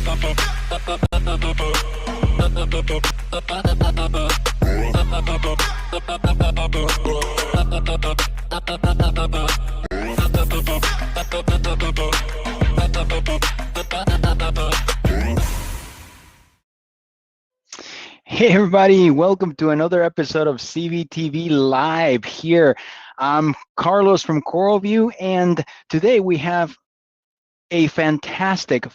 Hey everybody, welcome to another episode of CVTV Live here. I'm Carlos from CoralVue, and today we have a fantastic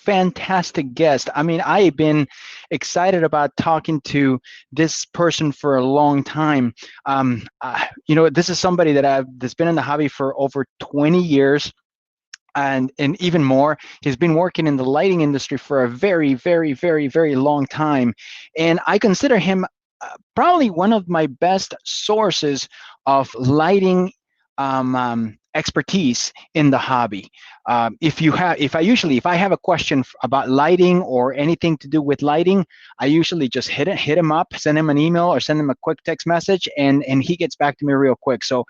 guest. I mean, I've been excited about talking to this person for a long time. This is somebody that's been in the hobby for over 20 years. And even more, he's been working in the lighting industry for a very, very, very, very long time. And I consider him probably one of my best sources of lighting expertise in the hobby. If I have a question about lighting or anything to do with lighting, I usually just hit him up, send him an email or send him a quick text message, and he gets back to me real quick. So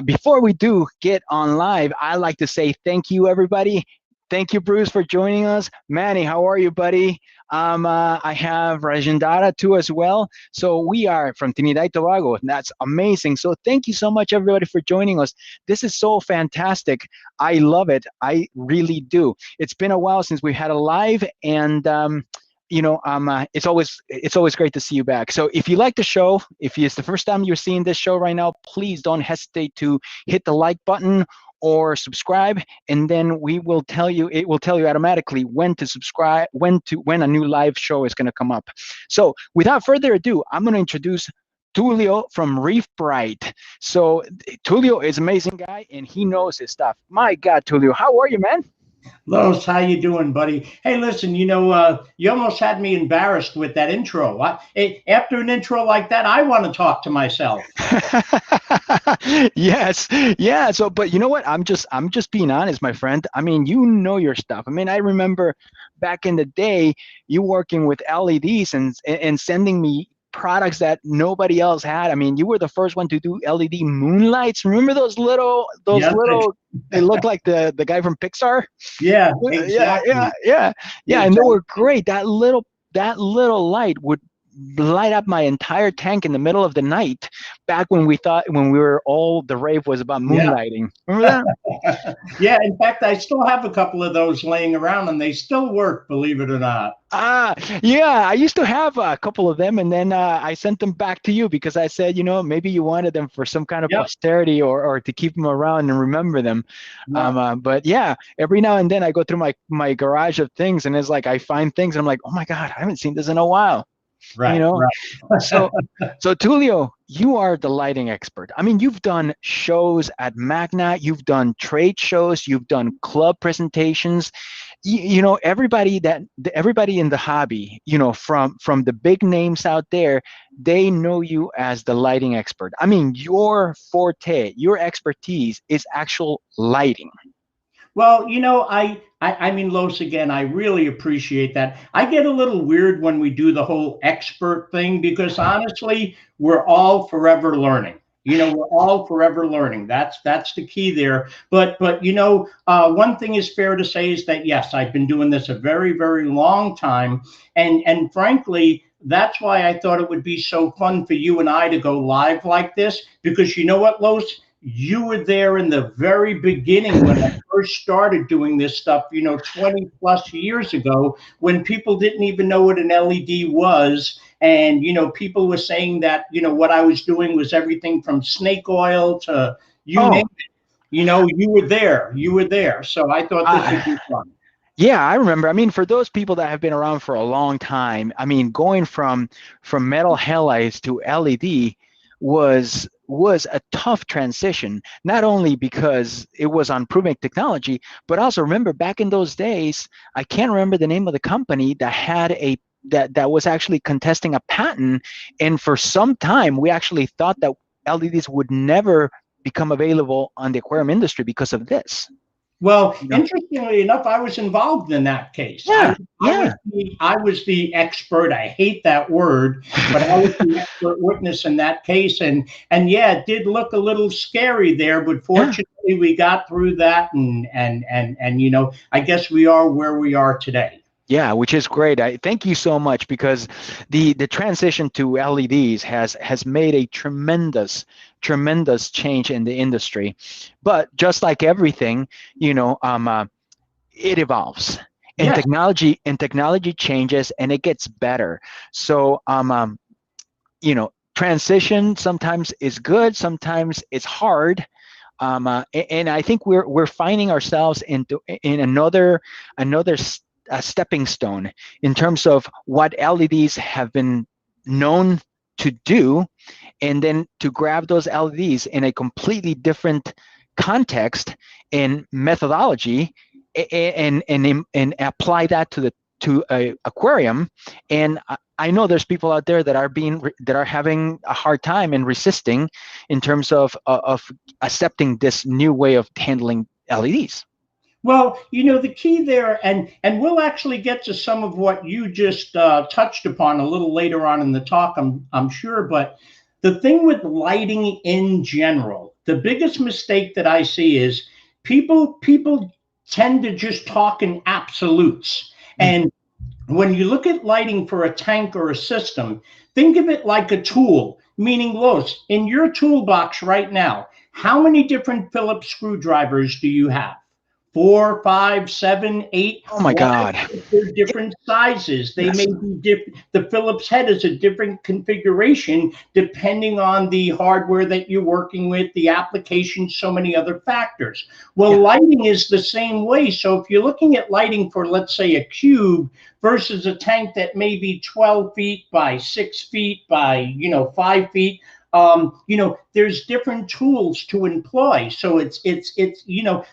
before we do get on live, I like to say thank you, everybody. Thank you, Bruce, for joining us. Manny, how are you, buddy? I have Rajendara too as well. So we are from Trinidad and Tobago, and that's amazing. So thank you so much, everybody, for joining us. This is so fantastic. I love it. I really do. It's been a while since we had a live, and it's always great to see you back. So if you like the show, if it's the first time you're seeing this show right now, please don't hesitate to hit the like button or subscribe, and then it will tell you automatically when to subscribe, when a new live show is going to come up. So without further ado, I'm going to introduce Tullio from Reef Brite. So Tullio is an amazing guy, and he knows his stuff. My God, Tullio, how are you, man? Los, how you doing, buddy? Hey, listen, you almost had me embarrassed with that intro. After an intro like that, I want to talk to myself. Yes, yeah. So, but you know what? I'm just being honest, my friend. I mean, you know your stuff. I mean, I remember back in the day, you working with LEDs and sending me products that nobody else had. I mean, you were the first one to do LED moonlights. Remember those little they look like the guy from Pixar? Yeah, exactly. Yeah. And they were great. That little light would light up my entire tank in the middle of the night back when we were all, the rave was about moonlighting. Yeah. Remember that? Yeah, in fact, I still have a couple of those laying around and they still work, believe it or not. Yeah, I used to have a couple of them, and then I sent them back to you because I said, maybe you wanted them for some kind of posterity or to keep them around and remember them. Yeah. But yeah, every now and then I go through my garage of things, and it's like I find things and I'm like, oh my God, I haven't seen this in a while. Right. Right. So Tullio, you are the lighting expert. I mean, you've done shows at Magna, you've done trade shows, you've done club presentations. Everybody in the hobby, from the big names out there, they know you as the lighting expert. I mean, your forte, your expertise is actual lighting. Well, I mean, Los, again, I really appreciate that. I get a little weird when we do the whole expert thing because honestly, we're all forever learning. We're all forever learning. That's the key there. But one thing is fair to say is that yes, I've been doing this a very, very long time, and frankly, that's why I thought it would be so fun for you and I to go live like this, because you know what, Los? You were there in the very beginning when I first started doing this stuff, 20 plus years ago, when people didn't even know what an LED was. And, people were saying that, what I was doing was everything from snake oil to name it. You were there. So I thought this would be fun. Yeah, I remember. I mean, for those people that have been around for a long time, I mean, going from metal halides to LED was a tough transition, not only because it was unproven technology, but also remember back in those days, I can't remember the name of the company that had that was actually contesting a patent. And for some time, we actually thought that LEDs would never become available on the aquarium industry because of this. Well, interestingly enough, I was involved in that case. Yeah, I was the expert. I hate that word, but I was the expert witness in that case. And yeah, it did look a little scary there, but fortunately we got through that. And I guess we are where we are today. Yeah, which is great. I thank you so much, because the transition to LEDs has made a tremendous change in the industry. But just like everything, you know, it evolves, and Yes. technology changes, and it gets better. So you know, transition sometimes is good, sometimes it's hard. And I think we're finding ourselves in a stepping stone in terms of what LEDs have been known to do, and then to grab those LEDs in a completely different context and methodology, and apply that to a aquarium. And I know there's people out there that are having a hard time and resisting in terms of accepting this new way of handling LEDs. Well, you know, the key there, and we'll actually get to some of what you just touched upon a little later on in the talk, I'm sure. But the thing with lighting in general, the biggest mistake that I see is people tend to just talk in absolutes. Mm. And when you look at lighting for a tank or a system, think of it like a tool, meaning, Los, in your toolbox right now, how many different Phillips screwdrivers do you have? Four, five, seven, eight. Oh my Why? God. They're different sizes. They may Yes. be different. The Phillips head is a different configuration depending on the hardware that you're working with, the application, so many other factors. Well, Yeah. lighting is the same way. So if you're looking at lighting for, let's say, a cube versus a tank that may be 12 feet by 6 feet by 5 feet, there's different tools to employ. So it's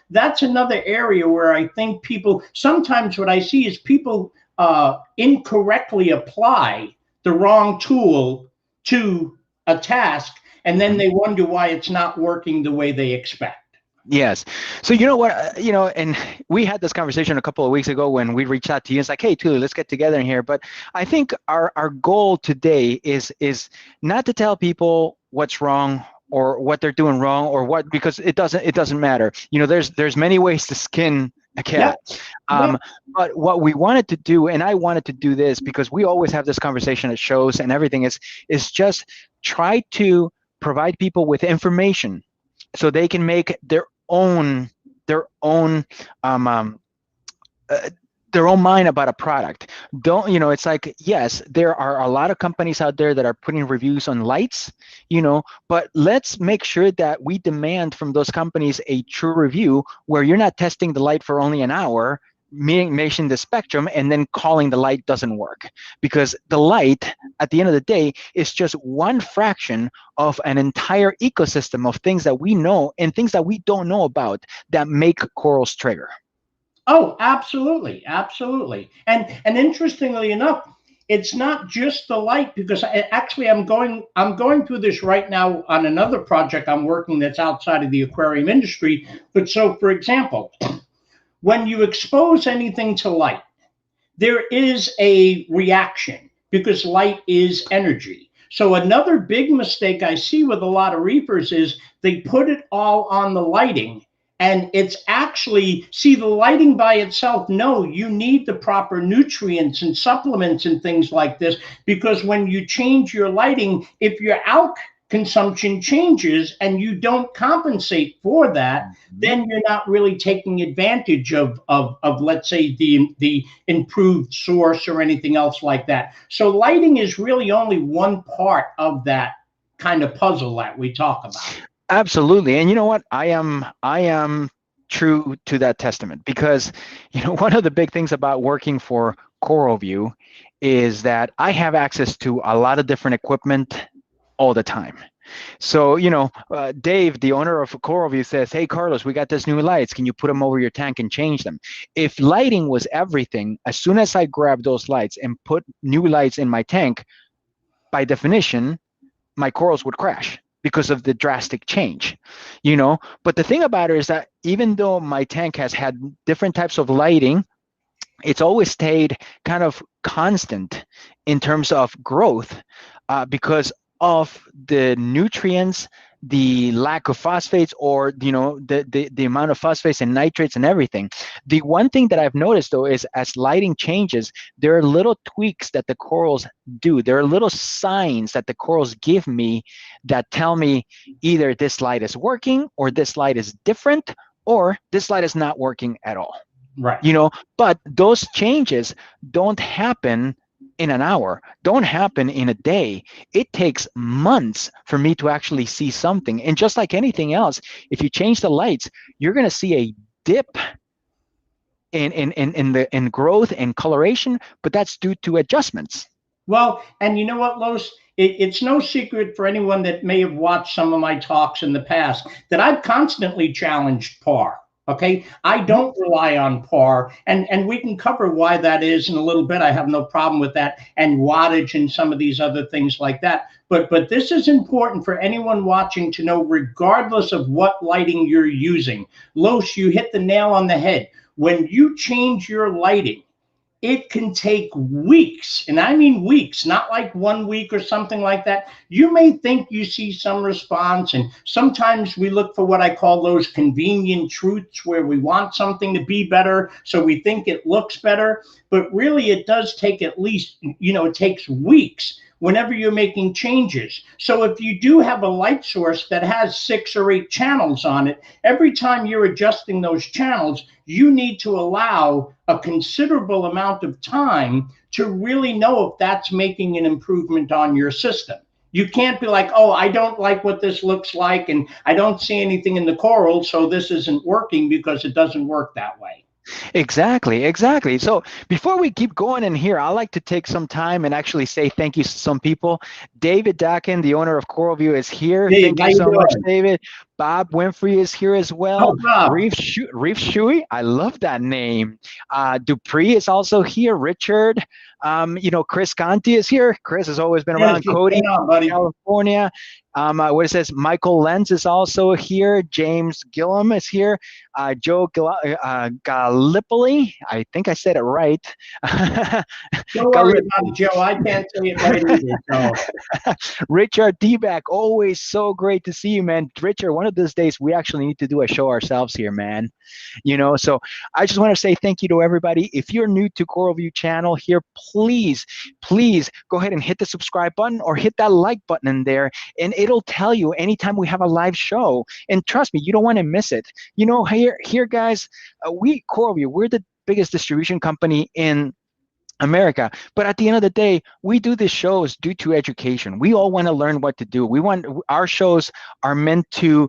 that's another area where I think people sometimes, what I see is people incorrectly apply the wrong tool to a task, and then Mhm. they wonder why it's not working the way they expect. Yes. So you know what, and we had this conversation a couple of weeks ago when we reached out to you. It's like, hey, Tullio, let's get together in here. But I think our goal today is not to tell people what's wrong or what they're doing wrong, or what, because it doesn't matter. You know, there's many ways to skin a Yeah, cat. yeah. But what we wanted to do, and I wanted to do this because we always have this conversation at shows and everything, is just try to provide people with information so they can make their own um, um, uh, their own mind about a product. Don't, it's like, yes, there are a lot of companies out there that are putting reviews on lights, but let's make sure that we demand from those companies a true review where you're not testing the light for only an hour, measuring the spectrum, and then calling the light doesn't work. Because the light, at the end of the day, is just one fraction of an entire ecosystem of things that we know and things that we don't know about that make corals trigger. Oh, absolutely, absolutely. And interestingly enough, it's not just the light, because actually I'm going through this right now on another project I'm working that's outside of the aquarium industry. But so, for example, when you expose anything to light, there is a reaction because light is energy. So another big mistake I see with a lot of reefers is they put it all on the lighting. And it's actually, see, the lighting by itself, no, you need the proper nutrients and supplements and things like this, because when you change your lighting, if your alk consumption changes and you don't compensate for that, Mhm. then you're not really taking advantage of let's say the improved source or anything else like that. So lighting is really only one part of that kind of puzzle that we talk about. Absolutely. And you know what? I am true to that testament, because one of the big things about working for CoralVue is that I have access to a lot of different equipment all the time. So, Dave, the owner of CoralVue, says, "Hey, Carlos, we got this new lights. Can you put them over your tank and change them?" If lighting was everything, as soon as I grab those lights and put new lights in my tank, by definition, my corals would crash because of the drastic change. But the thing about it is that even though my tank has had different types of lighting, it's always stayed kind of constant in terms of growth, because of the nutrients the lack of phosphates, or the amount of phosphates and nitrates and everything. The one thing that I've noticed though is as lighting changes, there are little tweaks that the corals do. There are little signs that the corals give me that tell me either this light is working, or this light is different, or this light is not working at all. Right. But those changes don't happen in an hour, don't happen in a day. It takes months for me to actually see something. And just like anything else, if you change the lights, you're going to see a dip in growth and coloration, but that's due to adjustments. Well, and you know what, Los? It's no secret for anyone that may have watched some of my talks in the past that I've constantly challenged PAR. Okay, I don't rely on PAR, and we can cover why that is in a little bit. I have no problem with that, and wattage and some of these other things like that. But this is important for anyone watching to know, regardless of what lighting you're using. Los, you hit the nail on the head. When you change your lighting, it can take weeks, and I mean weeks, not like 1 week or something like that. You may think you see some response, and sometimes we look for what I call those convenient truths, where we want something to be better, so we think it looks better, but really it does take at least, it takes weeks whenever you're making changes. So if you do have a light source that has 6 or 8 channels on it, every time you're adjusting those channels, you need to allow a considerable amount of time to really know if that's making an improvement on your system. You can't be like, oh, I don't like what this looks like, and I don't see anything in the coral, so this isn't working, because it doesn't work that way. Exactly. So before we keep going in here, I like to take some time and actually say thank you to some people. David Dakin, the owner of CoralVue, is here. Dave, thank you so much, David. Bob Winfrey is here as well. Oh, Bob. Reef Shui, I love that name. Dupree is also here. Richard, Chris Conti is here. Chris has always been around. Cody, California. What it says, Michael Lenz is also here. James Gillum is here. Joe Gallipoli, I think I said it right. Don't worry about it, Joe. I can't say it right either. So. Richard Deback, always so great to see you, man. Richard, one of those days we actually need to do a show ourselves here, man. So I just want to say thank you to everybody. If you're new to CoralVue channel here, please go ahead and hit the subscribe button or hit that like button in there, and it'll tell you anytime we have a live show. And trust me, you don't want to miss it. Here guys, CoralVue, we're the biggest distribution company in America, but at the end of the day, we do these shows due to education. We all want to learn what to do. Our shows are meant to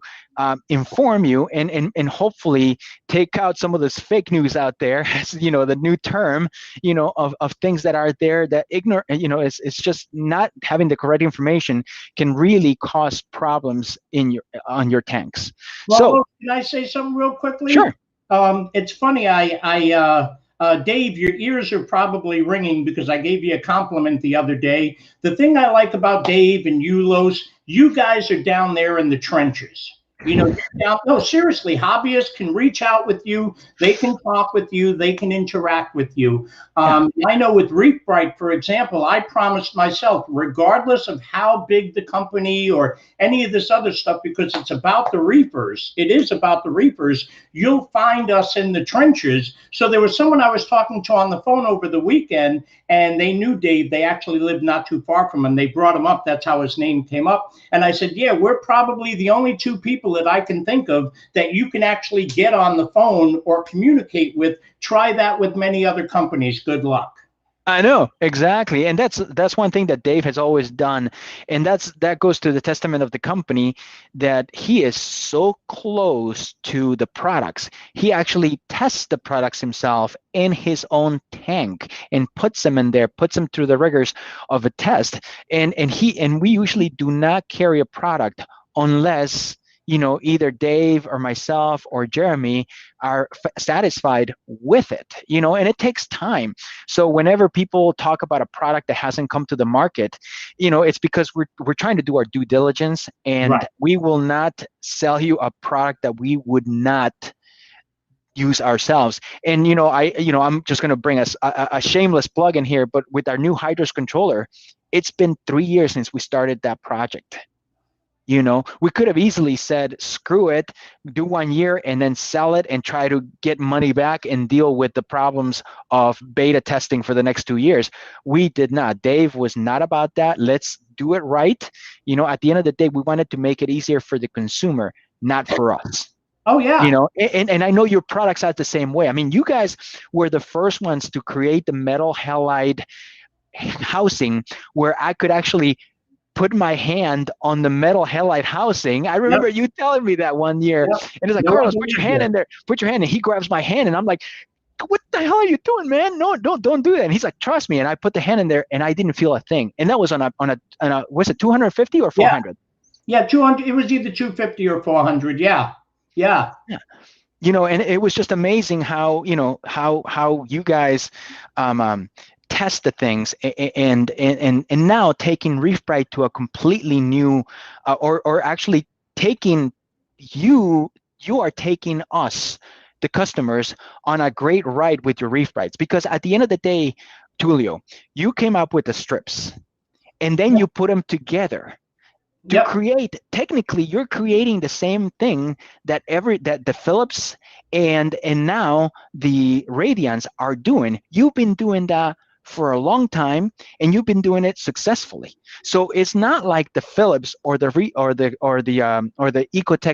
inform you and hopefully take out some of this fake news out there, the new term, of things that are there that it's just not having the correct information can really cause problems on your tanks. Well, so can I say something real quickly? Sure. It's funny, Dave, your ears are probably ringing because I gave you a compliment the other day. The thing I like about Dave and you, Los, you guys are down there in the trenches. No, seriously, hobbyists can reach out with you. They can talk with you. They can interact with you. I know with Reef Brite, for example, I promised myself, regardless of how big the company or any of this other stuff, because it's about the reefers, it is about the reefers, you'll find us in the trenches. So there was someone I was talking to on the phone over the weekend, and they knew Dave. They actually lived not too far from him. They brought him up. That's how his name came up. And I said, yeah, we're probably the only 2 people that I can think of that you can actually get on the phone or communicate with. Try that with many other companies. Good luck. I know, exactly. And that's one thing that Dave has always done. And that goes to the testament of the company, that he is so close to the products. He actually tests the products himself in his own tank and puts them in there, puts them through the rigors of a test. And we usually do not carry a product unless either Dave or myself or Jeremy are satisfied with it, and it takes time. So whenever people talk about a product that hasn't come to the market, it's because we're trying to do our due diligence, and we will not sell you a product that we would not use ourselves. And I'm just going to bring a shameless plug in here, but with our new Hydros controller, it's been 3 years since we started that project. You know, we could have easily said, screw it, do 1 year and then sell it and try to get money back and deal with the problems of beta testing for the next 2 years. We did not. Dave was not about that. Let's do it right. You know, at the end of the day, we wanted to make it easier for the consumer, not for us. Oh yeah. You know, and I know your products are the same way. I mean, you guys were the first ones to create the metal halide housing where I could actually put my hand on the metal halide housing. I remember you telling me that 1 year, and it's like, No, Carlos, put your hand in there, put your hand, and he grabs my hand, and I'm like, what the hell are you doing, man? No, don't do that. And he's like, trust me. And I put the hand in there, and I didn't feel a thing. And that was on a was it 250 or 400? Yeah, 200. It was either 250 or 400. Yeah. You know, and it was just amazing how, you know, how you guys test the things, and now taking ReefBrite to a completely new, or actually taking you are taking us, the customers, on a great ride with your ReefBrites, because at the end of the day, Tullio, you came up with the strips, and then you put them together to create. Technically, you're creating the same thing that the Philips and now the Radiants are doing. You've been doing that for a long time, and you've been doing it successfully. So it's not like the Philips or the Ecotech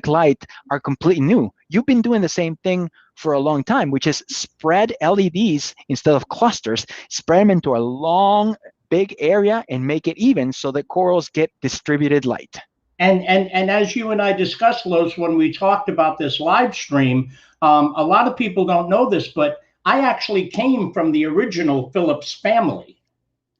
Light are completely new. You've been doing the same thing for a long time, which is spread LEDs instead of clusters, spread them into a long, big area and make it even so that corals get distributed light. And as you and I discussed, Los, when we talked about this live stream, a lot of people don't know this, but I actually came from the original Philips family.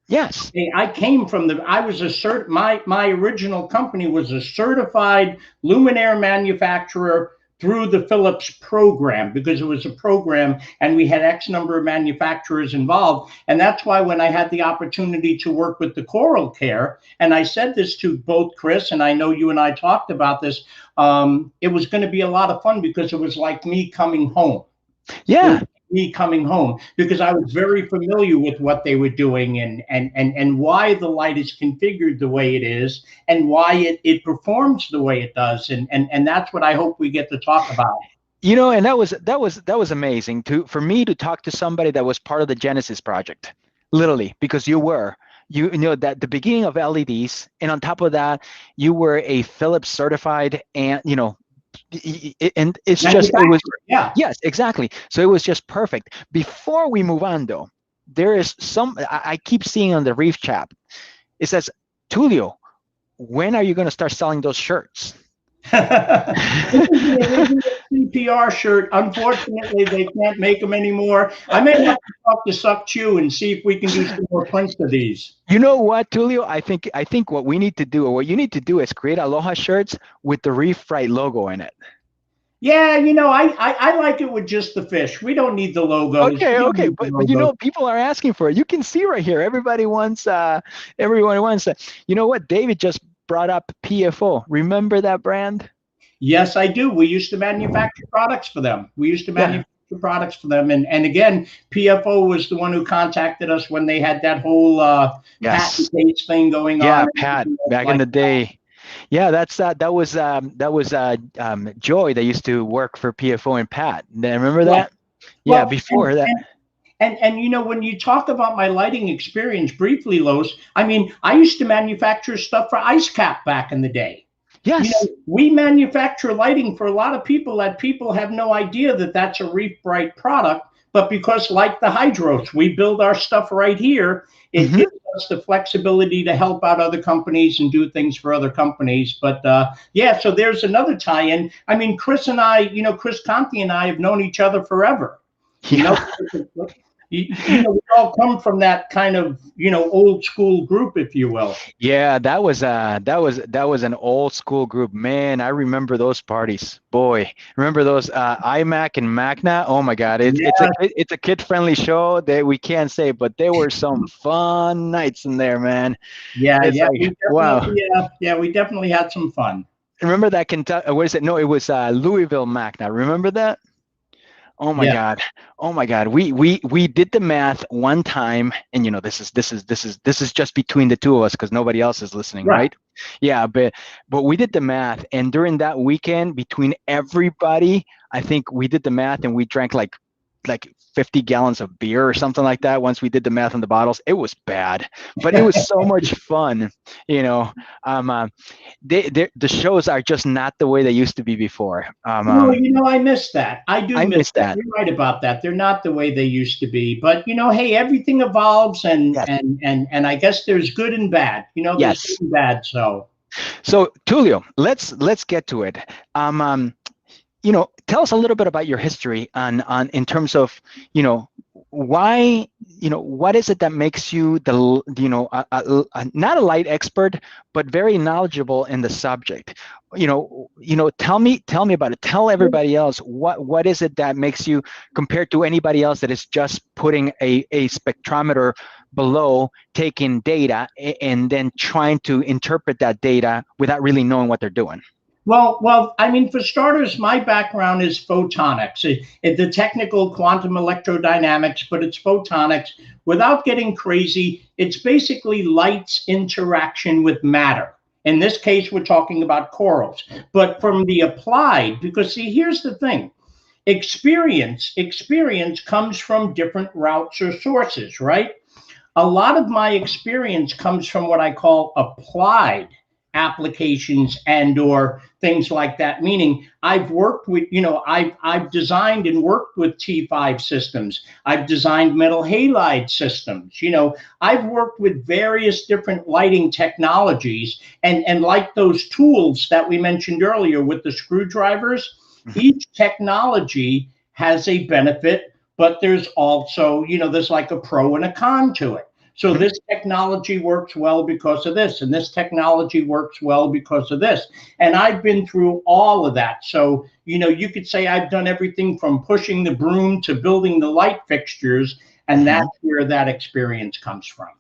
Yes. I came from my original company was a certified luminaire manufacturer through the Philips program, because it was a program and we had X number of manufacturers involved. And that's why when I had the opportunity to work with the Coral Care, and I said this to both Chris, and I know you and I talked about this, it was going to be a lot of fun, because it was like me coming home. Yeah. Me coming home, because I was very familiar with what they were doing, and why the light is configured the way it is, and why it performs the way it does, and that's what I hope we get to talk about. You know, and that was amazing for me to talk to somebody that was part of the Genesis project, literally, because you know that the beginning of LEDs, and on top of that, you were a Philips certified, and you know. And it's just, it was, yes, exactly. So it was just perfect. Before we move on, though, there is I keep seeing on the Reef chat, it says, Tullio, when are you going to start selling those shirts? CPR shirt. Unfortunately, they can't make them anymore. I may have to talk to Suck Chew and see if we can do some more prints of these. You know what, Tullio? I think what we need to do, or what you need to do, is create Aloha shirts with the ReefBrite logo in it. Yeah, you know, I like it with just the fish. We don't need the logos. Okay, but you know, people are asking for it. You can see right here. Everyone wants you know what? David just brought up PFO. Remember that brand? Yes, I do. We used to manufacture products for them. And again, PFO was the one who contacted us when they had that whole patent case thing going on. Yeah, Pat, back in the day. Yeah, that was Joy that used to work for PFO and Pat. Remember that? Yeah, before that. And you know, when you talk about my lighting experience briefly, Los, I mean, I used to manufacture stuff for Ice Cap back in the day. Yes. You know, we manufacture lighting for a lot of people that people have no idea that that's a ReefBrite product. But because, like the Hydros, we build our stuff right here, it gives us the flexibility to help out other companies and do things for other companies. But yeah, so there's another tie-in. I mean, Chris and I, you know, Chris Conti and I have known each other forever. Yeah. You know, we all come from that kind of, you know, old school group, if you will. Yeah, that was an old school group, man. I remember those parties, boy. Remember those iMac and Magna? Oh my God, it's a kid friendly show that we can't say, but there were some fun nights in there, man. Yeah, wow. Yeah, we definitely had some fun. Remember that Kentucky? What is it? No, it was Louisville Magna. Remember that? Oh my Yeah, God. Oh my God. We did the math one time, and this is just between the two of us because nobody else is listening, right. right? Yeah, but we did the math, and during that weekend, between everybody, I think we did the math and we drank like 50 gallons of beer or something like that. Once we did the math on the bottles, it was bad, but it was so much fun, you know. Um, uh, the shows are just not the way they used to be before. No, I miss that. I do I miss miss that. that. You're right about that. They're not the way they used to be. But hey, everything evolves, and Yes. and I guess there's good and bad. There's good Yes. and bad. So So Tullio, let's get to it. Tell us a little bit about your history on in terms of, why, what is it that makes you not a light expert, but very knowledgeable in the subject. Tell me about it. Tell everybody else what is it that makes you compared to anybody else that is just putting a spectrometer below, taking data and then trying to interpret that data without really knowing what they're doing. Well, I mean, for starters, my background is photonics, the technical quantum electrodynamics, but it's photonics. Without getting crazy, it's basically light's interaction with matter. In this case, we're talking about corals. But from the applied, because see, here's the thing. Experience comes from different routes or sources, right? A lot of my experience comes from what I call applied applications and or things like that, meaning I've worked with, I've designed and worked with T5 systems. I've designed metal halide systems. I've worked with various different lighting technologies, and like those tools that we mentioned earlier with the screwdrivers, each technology has a benefit, but there's also, there's like a pro and a con to it. So this technology works well because of this, and this technology works well because of this. And I've been through all of that. So, you could say I've done everything from pushing the broom to building the light fixtures, and that's where that experience comes from.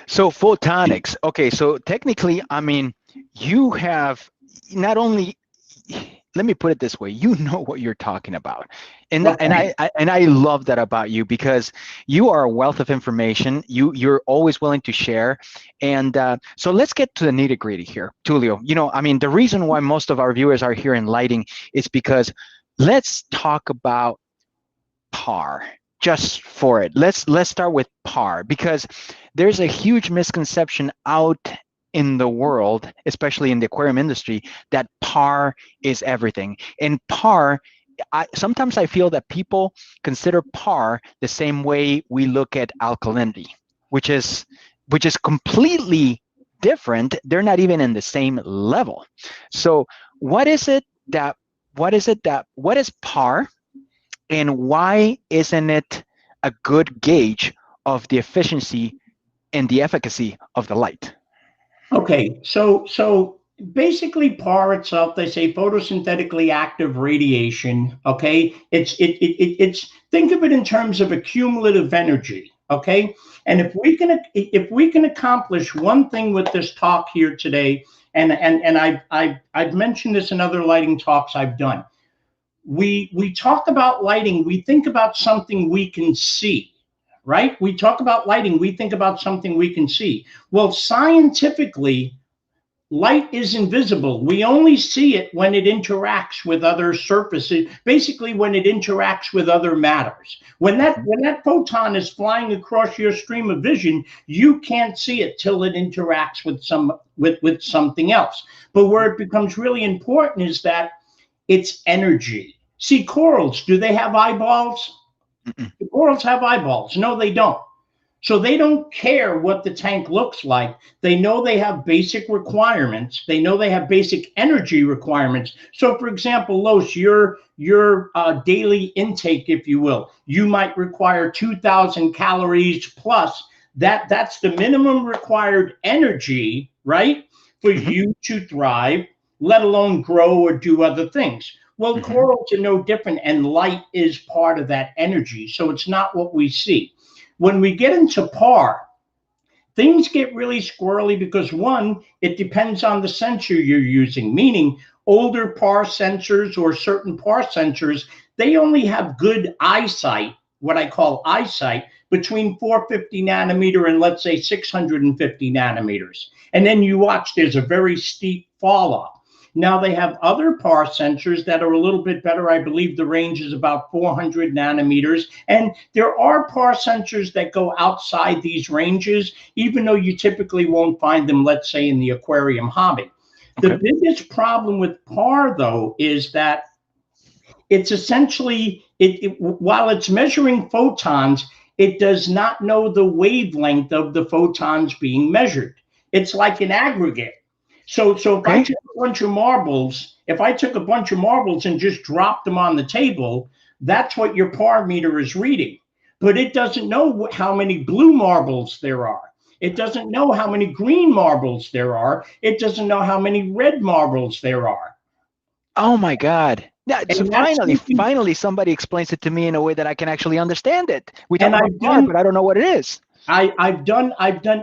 So photonics. Okay, so technically, I mean, you have not only, let me put it this way, you know what you're talking about. And I love that about you, because you are a wealth of information. You're always willing to share. And so let's get to the nitty-gritty here, Tullio. I mean, the reason why most of our viewers are here in lighting is because let's talk about PAR. Just for it, let's start with PAR, because there's a huge misconception out in the world, especially in the aquarium industry, that PAR is everything. And PAR, sometimes I feel that people consider PAR the same way we look at alkalinity, which is completely different. They're not even in the same level. So what is PAR, and why isn't it a good gauge of the efficiency and the efficacy of the light? Okay, so basically PAR itself, they say photosynthetically active radiation. Okay, it's think of it in terms of accumulative energy. Okay, and if we can accomplish one thing with this talk here today, and I've mentioned this in other lighting talks I've done. We talk about lighting, we think about something we can see, right? We talk about lighting, we think about something we can see. Well, scientifically, light is invisible. We only see it when it interacts with other surfaces, basically when it interacts with other matters. When that photon is flying across your stream of vision, you can't see it till it interacts with something else. But where it becomes really important is that it's energy. See, corals, do they have eyeballs? The corals have eyeballs. No, they don't. So they don't care what the tank looks like. They know they have basic requirements. They know they have basic energy requirements. So, for example, Los, your daily intake, if you will, you might require 2,000 calories plus. That's the minimum required energy, right, for you to thrive, let alone grow or do other things. Well, corals are no different, and light is part of that energy. So it's not what we see. When we get into PAR, things get really squirrely because, one, it depends on the sensor you're using, meaning older PAR sensors or certain PAR sensors, they only have good eyesight, what I call eyesight, between 450 nanometer and let's say 650 nanometers. And then you watch, there's a very steep fall off. Now they have other PAR sensors that are a little bit better. I believe the range is about 400 nanometers. And there are PAR sensors that go outside these ranges, even though you typically won't find them, let's say, in the aquarium hobby. The biggest problem with PAR, though, is that it's essentially, while it's measuring photons, it does not know the wavelength of the photons being measured. It's like an aggregate. So if I took a bunch of marbles, and just dropped them on the table, that's what your PAR meter is reading. But it doesn't know how many blue marbles there are. It doesn't know how many green marbles there are. It doesn't know how many red marbles there are. Oh my God. Yeah, so finally somebody explains it to me in a way that I can actually understand it. We talk about PAR, but I don't know what it is. I've done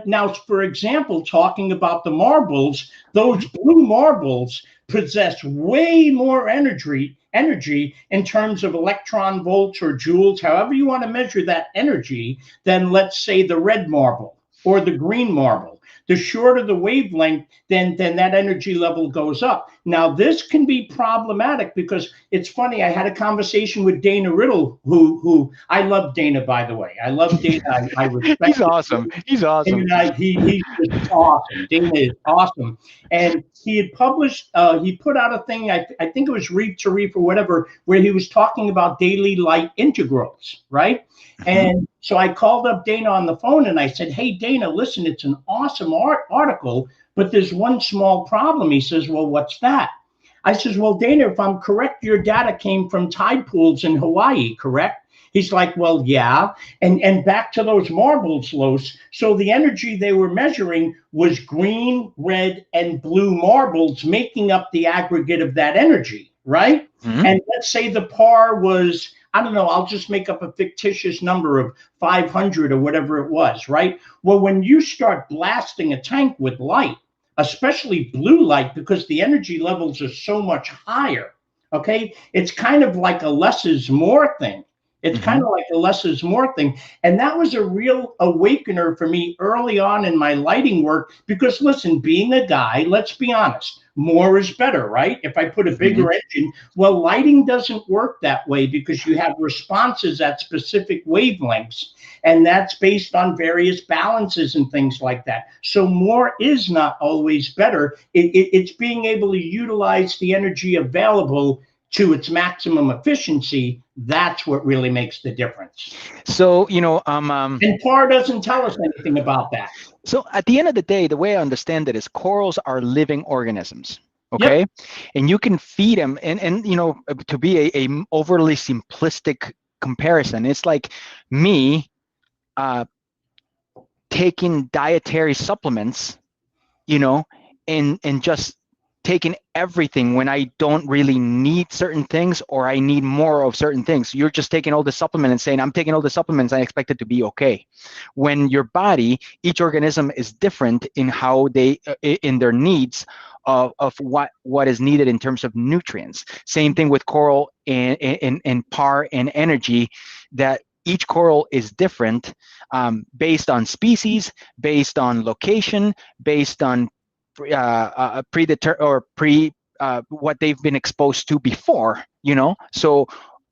now, for example, talking about the marbles, those blue marbles possess way more energy in terms of electron volts or joules, however you want to measure that energy, than let's say the red marble or the green marble. The shorter the wavelength, then that energy level goes up. Now, this can be problematic because it's funny. I had a conversation with Dana Riddle, who I love Dana, by the way. I love Dana. I respect He's awesome. He's awesome. He's just awesome. Dana is awesome. And he had published, he put out a thing, I think it was Reef to Reef or whatever, where he was talking about daily light integrals, right? And so I called up Dana on the phone and I said, hey, Dana, listen, it's an awesome article, but there's one small problem. He says, well, what's that? I says, well, Dana, if I'm correct, your data came from tide pools in Hawaii, correct? He's like, well, yeah. And back to those marbles, Los. So the energy they were measuring was green, red, and blue marbles making up the aggregate of that energy, right? And let's say the PAR was, I don't know, I'll just make up a fictitious number of 500 or whatever it was, right? Well, when you start blasting a tank with light, especially blue light, because the energy levels are so much higher, okay? It's kind of like a less is more thing. It's kind of like a less is more thing. And that was a real awakener for me early on in my lighting work, because listen, being a guy, let's be honest, more is better, right? If I put a bigger engine, well, lighting doesn't work that way because you have responses at specific wavelengths, and that's based on various balances and things like that. So more is not always better. It's being able to utilize the energy available to its maximum efficiency. That's what really makes the difference. So, and PAR doesn't tell us anything about that. So at the end of the day, the way I understand it is corals are living organisms. Okay. Yep. And you can feed them, and to be a overly simplistic comparison, it's like me taking dietary supplements, and just taking everything when I don't really need certain things, or I need more of certain things. You're just taking all the supplement and saying, I'm taking all the supplements, I expect it to be okay. When your body, each organism is different in how they, in their needs of what is needed in terms of nutrients. Same thing with coral and PAR and energy, that each coral is different based on species, based on location, based on what they've been exposed to before, So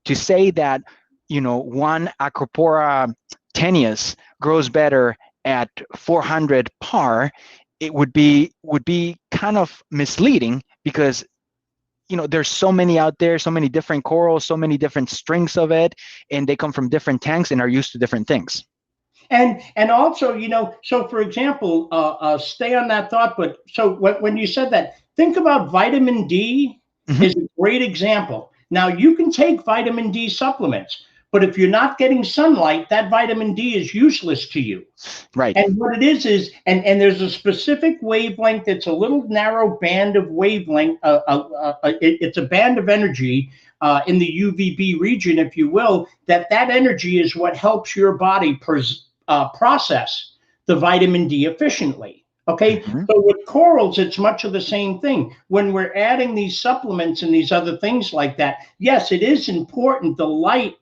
to say that, one Acropora tenuis grows better at 400 PAR, it would be kind of misleading, because there's so many out there, so many different corals, so many different strengths of it, and they come from different tanks and are used to different things. And also, so for example, stay on that thought, but so when you said that, think about vitamin D is a great example. Now, you can take vitamin D supplements, but if you're not getting sunlight, that vitamin D is useless to you. Right. And what it is, and there's a specific wavelength, it's a little narrow band of wavelength, it's a band of energy in the UVB region, if you will, that energy is what helps your body process the vitamin D efficiently. Okay, so with corals, it's much of the same thing. When we're adding these supplements and these other things like that, yes, it is important. The light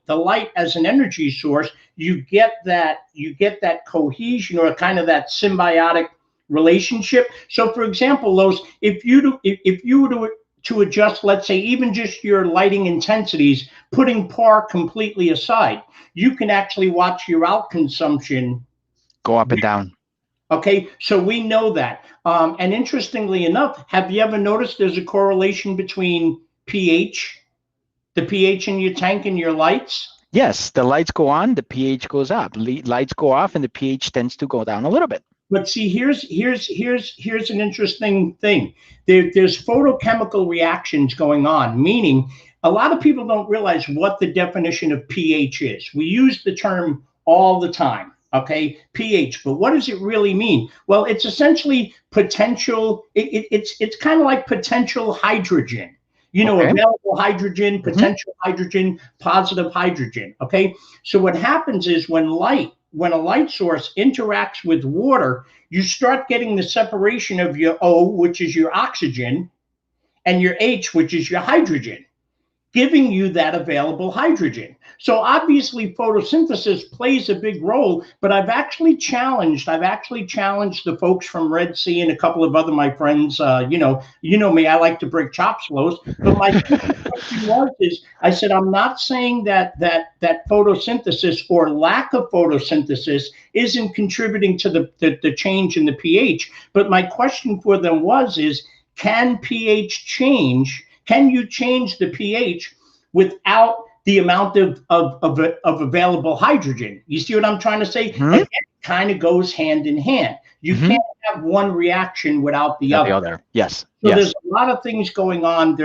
as an energy source, you get that cohesion or kind of that symbiotic relationship. So, for example, Los, if you were to adjust, let's say, even just your lighting intensities, putting PAR completely aside, you can actually watch your out consumption go up and down. Okay, so we know that. And interestingly enough, have you ever noticed there's a correlation between pH, the pH in your tank and your lights? Yes, the lights go on, the pH goes up. Lights go off, and the pH tends to go down a little bit. But see, here's an interesting thing. There's photochemical reactions going on, meaning a lot of people don't realize what the definition of pH is. We use the term all the time. Okay, pH, but what does it really mean? Well, it's essentially potential. It's kind of like potential hydrogen. You know, available hydrogen, potential hydrogen, positive hydrogen. Okay, so what happens is when a light source interacts with water, you start getting the separation of your O, which is your oxygen, and your H, which is your hydrogen, giving you that available hydrogen. So obviously photosynthesis plays a big role, but I've actually challenged the folks from Red Sea and a couple of other my friends. You know me, I like to break chops, Los. But my question is, I said, I'm not saying that photosynthesis or lack of photosynthesis isn't contributing to the change in the pH. But my question for them is, can pH change? Can you change the pH without the amount of available hydrogen? You see what I'm trying to say? Again, it kind of goes hand in hand. You can't have one reaction without the other. Yes. So there's a lot of things going on.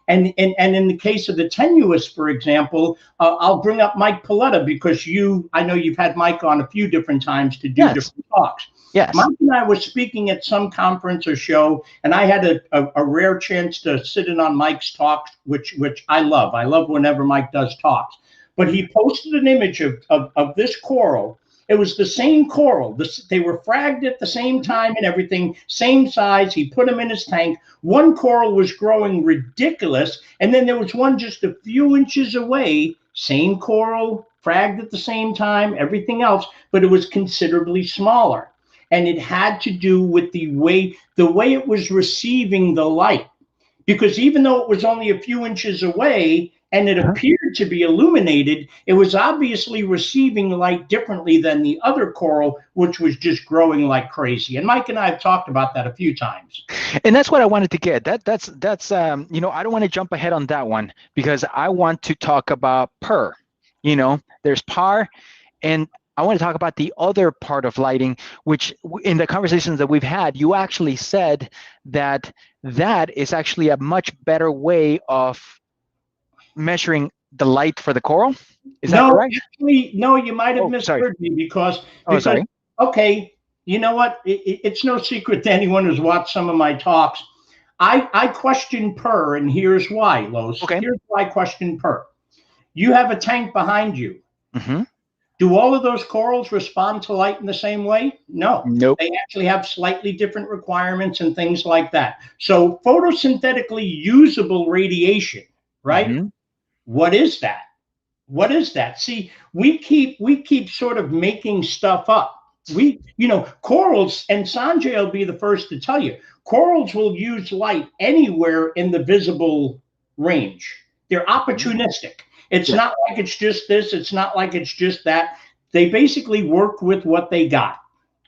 And in the case of the tenuous, for example, I'll bring up Mike Paletta because I know you've had Mike on a few different times to do different talks. Yes. Mike and I were speaking at some conference or show, and I had a rare chance to sit in on Mike's talks, which I love. I love whenever Mike does talks. But he posted an image of this coral. It was the same coral. They were fragged at the same time and everything, same size. He put them in his tank. One coral was growing ridiculous, and then there was one just a few inches away, same coral, fragged at the same time, everything else, but it was considerably smaller. And it had to do with the way it was receiving the light. Because even though it was only a few inches away and it appeared to be illuminated, it was obviously receiving light differently than the other coral, which was just growing like crazy. And Mike and I have talked about that a few times. And that's what I wanted to get. That's you know, I don't want to jump ahead on that one because I want to talk about PER. You know, there's PAR, and I want to talk about the other part of lighting, which in the conversations that we've had, you actually said that is actually a much better way of measuring the light for the coral. Is that correct? Actually, no, you might have misheard me because okay, you know what? It's no secret to anyone who's watched some of my talks. I question PER, and here's why, Los. Here's why I question PER. You have a tank behind you. Do all of those corals respond to light in the same way? No. Nope. They actually have slightly different requirements and things like that. So photosynthetically usable radiation, right? What is that? What is that? See, we keep sort of making stuff up. Corals, and Sanjay will be the first to tell you, corals will use light anywhere in the visible range. They're opportunistic. It's not like it's just this. It's not like it's just that. They basically work with what they got,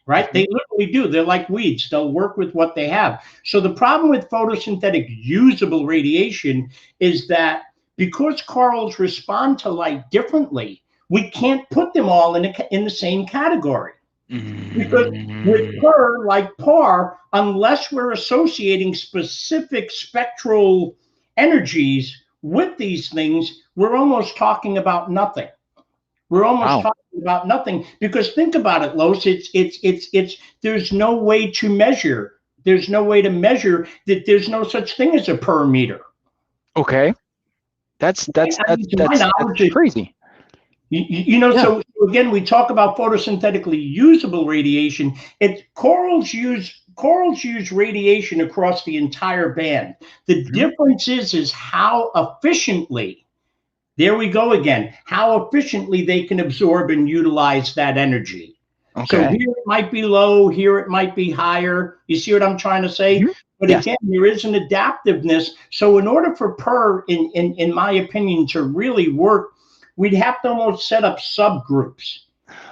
right? They literally do. They're like weeds. They'll work with what they have. So the problem with photosynthetic usable radiation is that because corals respond to light differently, we can't put them all in the same category. Because with PER, like PAR, unless we're associating specific spectral energies with these things, we're almost talking about nothing. We're almost talking about nothing because think about it, Los. It's there's no way to measure. There's no way to measure that. There's no such thing as a PER meter. Okay, that's crazy. So again, we talk about photosynthetically usable radiation. Corals use radiation across the entire band. The difference is how efficiently, there we go again, how efficiently they can absorb and utilize that energy. Okay. So here it might be low, here it might be higher. You see what I'm trying to say? But again, there is an adaptiveness. So in order for PER, in my opinion, to really work, we'd have to almost set up subgroups.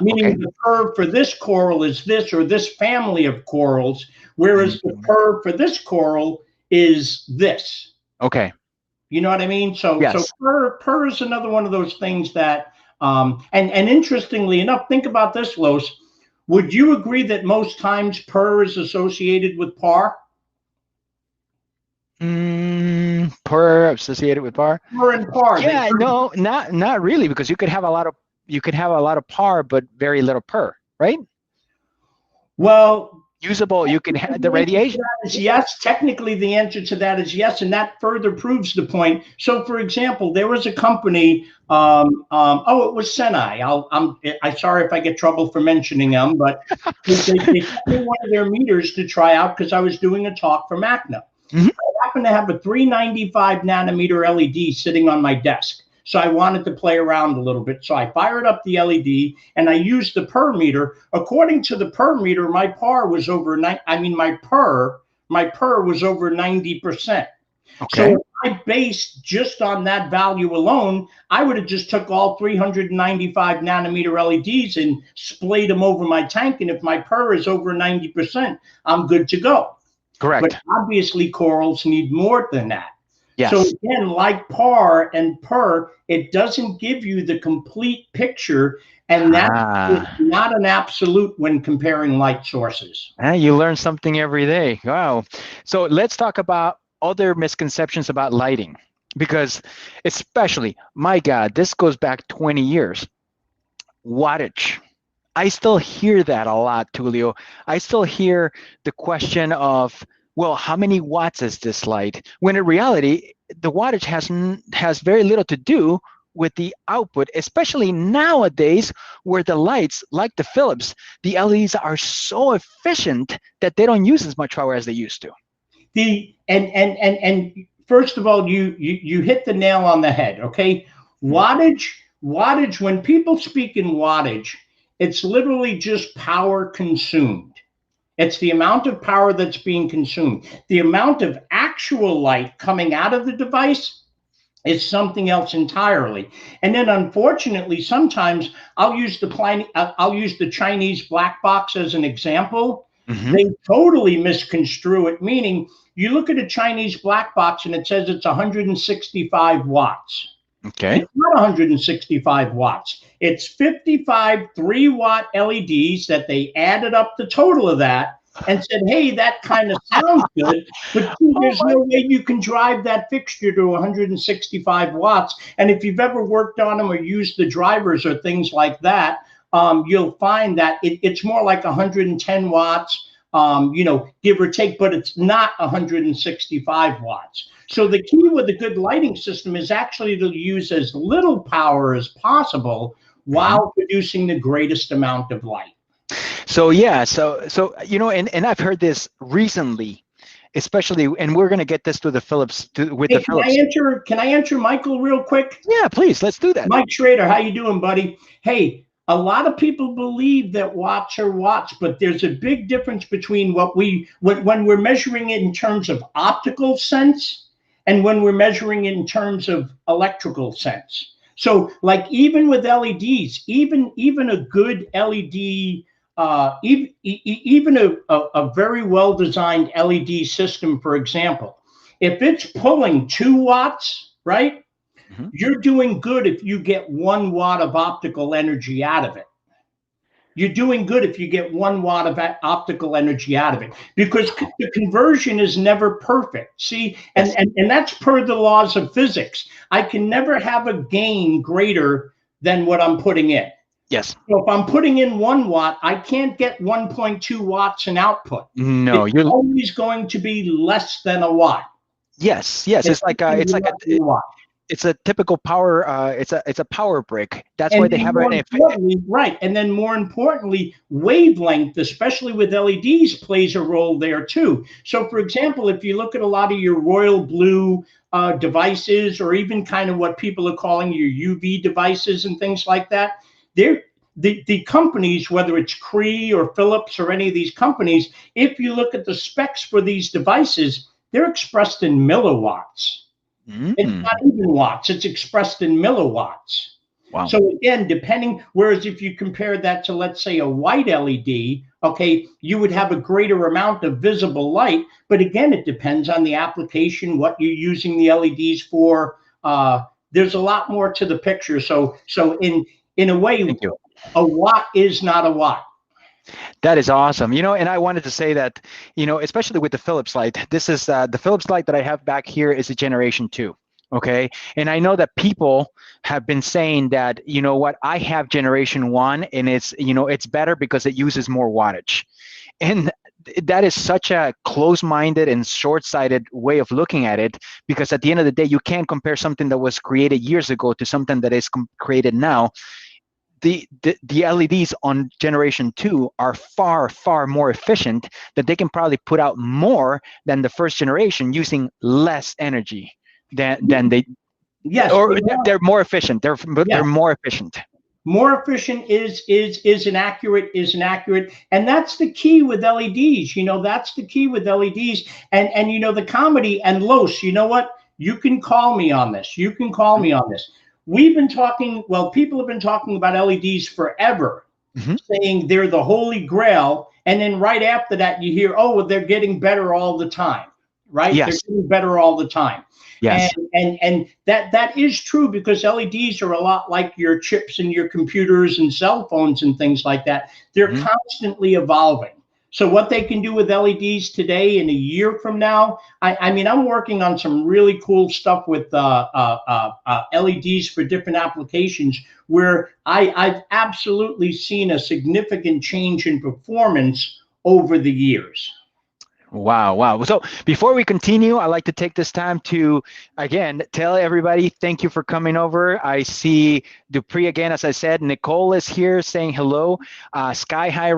Meaning the PER for this coral is this, or this family of corals, whereas the PER for this coral is this. Okay. You know what I mean? So PER is another one of those things that, and interestingly enough, think about this, Los. Would you agree that most times PER is associated with PAR? PER associated with PAR? PER and PAR. Yeah, no, not really, because you could have a lot of PAR but very little PER, right? Well, usable, you can have the radiation. Yes, technically the answer to that is yes, and that further proves the point. So, for example, there was a company. It was Senai. I'm sorry if I get trouble for mentioning them, but they sent me one of their meters to try out because I was doing a talk for MACNA. I happen to have a 395 nanometer LED sitting on my desk. So I wanted to play around a little bit. So I fired up the LED and I used the PER meter. According to the PER meter, my PAR was over my PER was over 90%. Okay. So if I based just on that value alone, I would have just took all 395 nanometer LEDs and splayed them over my tank. And if my PER is over 90%, I'm good to go. Correct. But obviously corals need more than that. Yes. So again, like PAR and PER, it doesn't give you the complete picture, and that's not an absolute when comparing light sources. You learn something every day. Wow. So let's talk about other misconceptions about lighting, because especially, my God, this goes back 20 years. Wattage. I still hear that a lot, Tullio. I still hear the question of, well, how many watts is this light? When in reality, the wattage has very little to do with the output, especially nowadays where the lights, like the Philips, the LEDs are so efficient that they don't use as much power as they used to. And first of all, you hit the nail on the head, okay? Wattage, when people speak in wattage, it's literally just power consumed. It's the amount of power that's being consumed. The amount of actual light coming out of the device is something else entirely. And then, unfortunately, sometimes I'll use the Chinese black box as an example. They totally misconstrue it, meaning you look at a Chinese black box and it says it's 165 watts. Okay. It's not 165 watts. It's 55 3-watt LEDs that they added up the total of that and said, hey, that kind of sounds good, but there's no way you can drive that fixture to 165 watts. And if you've ever worked on them or used the drivers or things like that, you'll find that it's more like 110 watts, give or take, but it's not 165 watts. So the key with a good lighting system is actually to use as little power as possible while producing the greatest amount of light. So yeah, so and I've heard this recently, especially, and we're going to get this to the Philips the Philips. Can I answer Michael real quick? Yeah, please, let's do that. Mike Schrader, how you doing, buddy? Hey, a lot of people believe that watts are watts, but there's a big difference between when we're measuring it in terms of optical sense and when we're measuring it in terms of electrical sense. So like even with LEDs, even a good LED, even a very well-designed LED system, for example, if it's pulling 2 watts, right? You're doing good if you get 1 watt of optical energy out of it. You're doing good if you get 1 watt of optical energy out of it, because the conversion is never perfect. See, and that's per the laws of physics. I can never have a gain greater than what I'm putting in. Yes. So if I'm putting in 1 watt, I can't get 1.2 watts in output. No, it's always going to be less than a watt. Yes. It's like a watt. it's a typical power. It's a power brick. That's why And they then have more an. importantly, right, and then more importantly, wavelength, especially with LEDs, plays a role there too. So, for example, if you look at a lot of your royal blue devices, or even kind of what people are calling your UV devices and things like that, they're the companies, whether it's Cree or Philips or any of these companies, if you look at the specs for these devices, they're expressed in milliwatts. It's Mm, not even watts, it's expressed in milliwatts. wow. So again, depending, whereas if you compare that to, let's say, a white LED, okay, you would have a greater amount of visible light. But again, it depends on the application, what you're using the LEDs for. There's a lot more to the picture. So in a way, Thank you. a watt is not a watt. That is awesome. And I wanted to say that, especially with the Philips light, this is the Philips light that I have back here is a generation 2. Okay. And I know that people have been saying that, what, I have generation 1 and it's better because it uses more wattage. And that is such a close-minded and short-sighted way of looking at it, because at the end of the day, you can't compare something that was created years ago to something that is created now. The LEDs on generation 2 are far, far more efficient, that they can probably put out more than the first generation using less energy than they, Yes, or they're more efficient. They're yeah. more efficient. More efficient is inaccurate, and that's the key with LEDs. That's the key with LEDs, and the comedy. And Los, you know what? You can call me on this. You can call me on this. We've been talking. Well, people have been talking about LEDs forever, Mm-hmm. saying they're the holy grail, and then right after that, you hear, oh, well, they're getting better all the time. Right? Yes. They're getting better all the time. Yes. And that is true, because LEDs are a lot like your chips in your computers and cell phones and things like that. They're Mm-hmm. constantly evolving. So what they can do with LEDs today and a year from now, I mean, I'm working on some really cool stuff with LEDs for different applications, where I've absolutely seen a significant change in performance over the years. Wow, wow. So before we continue, I'd like to take this time to, again, tell everybody, thank you for coming over. I see Dupree again, as I said. Nicole is here saying hello. Sky High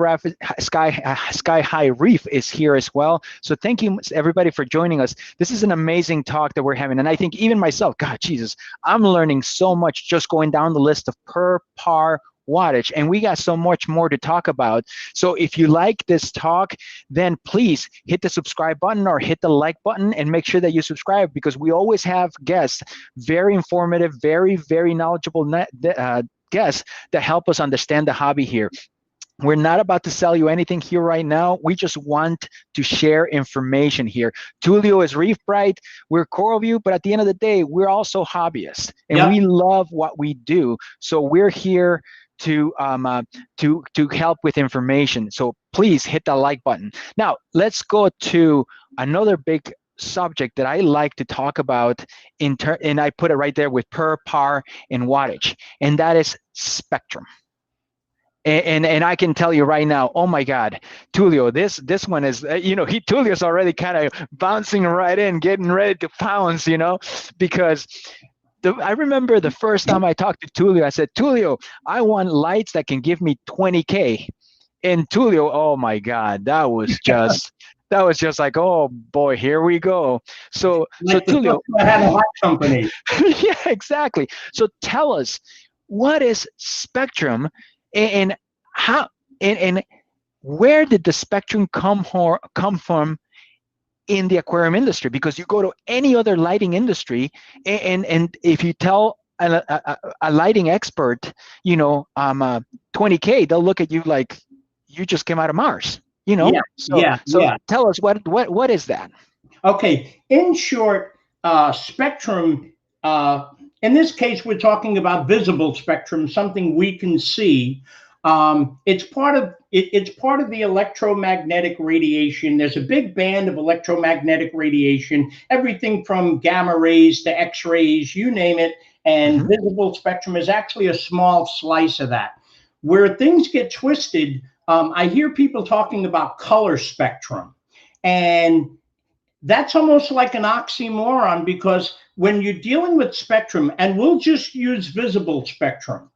Reef is here as well. So thank you, everybody, for joining us. This is an amazing talk that we're having. And I think even myself, God, Jesus, I'm learning so much just going down the list of per par wattage, and we got so much more to talk about. So if you like this talk, then please hit the subscribe button or hit the like button, and make sure that you subscribe, because we always have guests, very informative, very, very knowledgeable guests that help us understand the hobby here. We're not about to sell you anything here right now. We just want to share information here. Tullio is Reef Brite. We're CoralVue, but at the end of the day, we're also hobbyists, and we love what we do. So we're here to help with information. So please hit the like button. Now let's go to another big subject that I like to talk about and I put it right there with per par and wattage, and that is spectrum. And I can tell you right now, oh my God, Tullio, this one is, Tullio's already kind of bouncing right in, getting ready to pounce, because I remember the first time I talked to Tullio, I said, Tullio, I want lights that can give me 20K. And Tullio, oh my God, that was just like, oh boy, here we go. So Tullio, I had a light company. yeah, exactly. So tell us, what is spectrum, and how, and where did the spectrum come from in the aquarium industry? Because you go to any other lighting industry, and if you tell a lighting expert, 20K, they'll look at you like you just came out of Mars. So tell us, what is that? Okay, in short, spectrum. In this case, we're talking about visible spectrum, something we can see. It's part of the electromagnetic radiation. There's a big band of electromagnetic radiation, everything from gamma rays to X-rays, you name it. And visible spectrum is actually a small slice of that. Where things get twisted, I hear people talking about color spectrum, and that's almost like an oxymoron, because when you're dealing with spectrum, and we'll just use visible spectrum,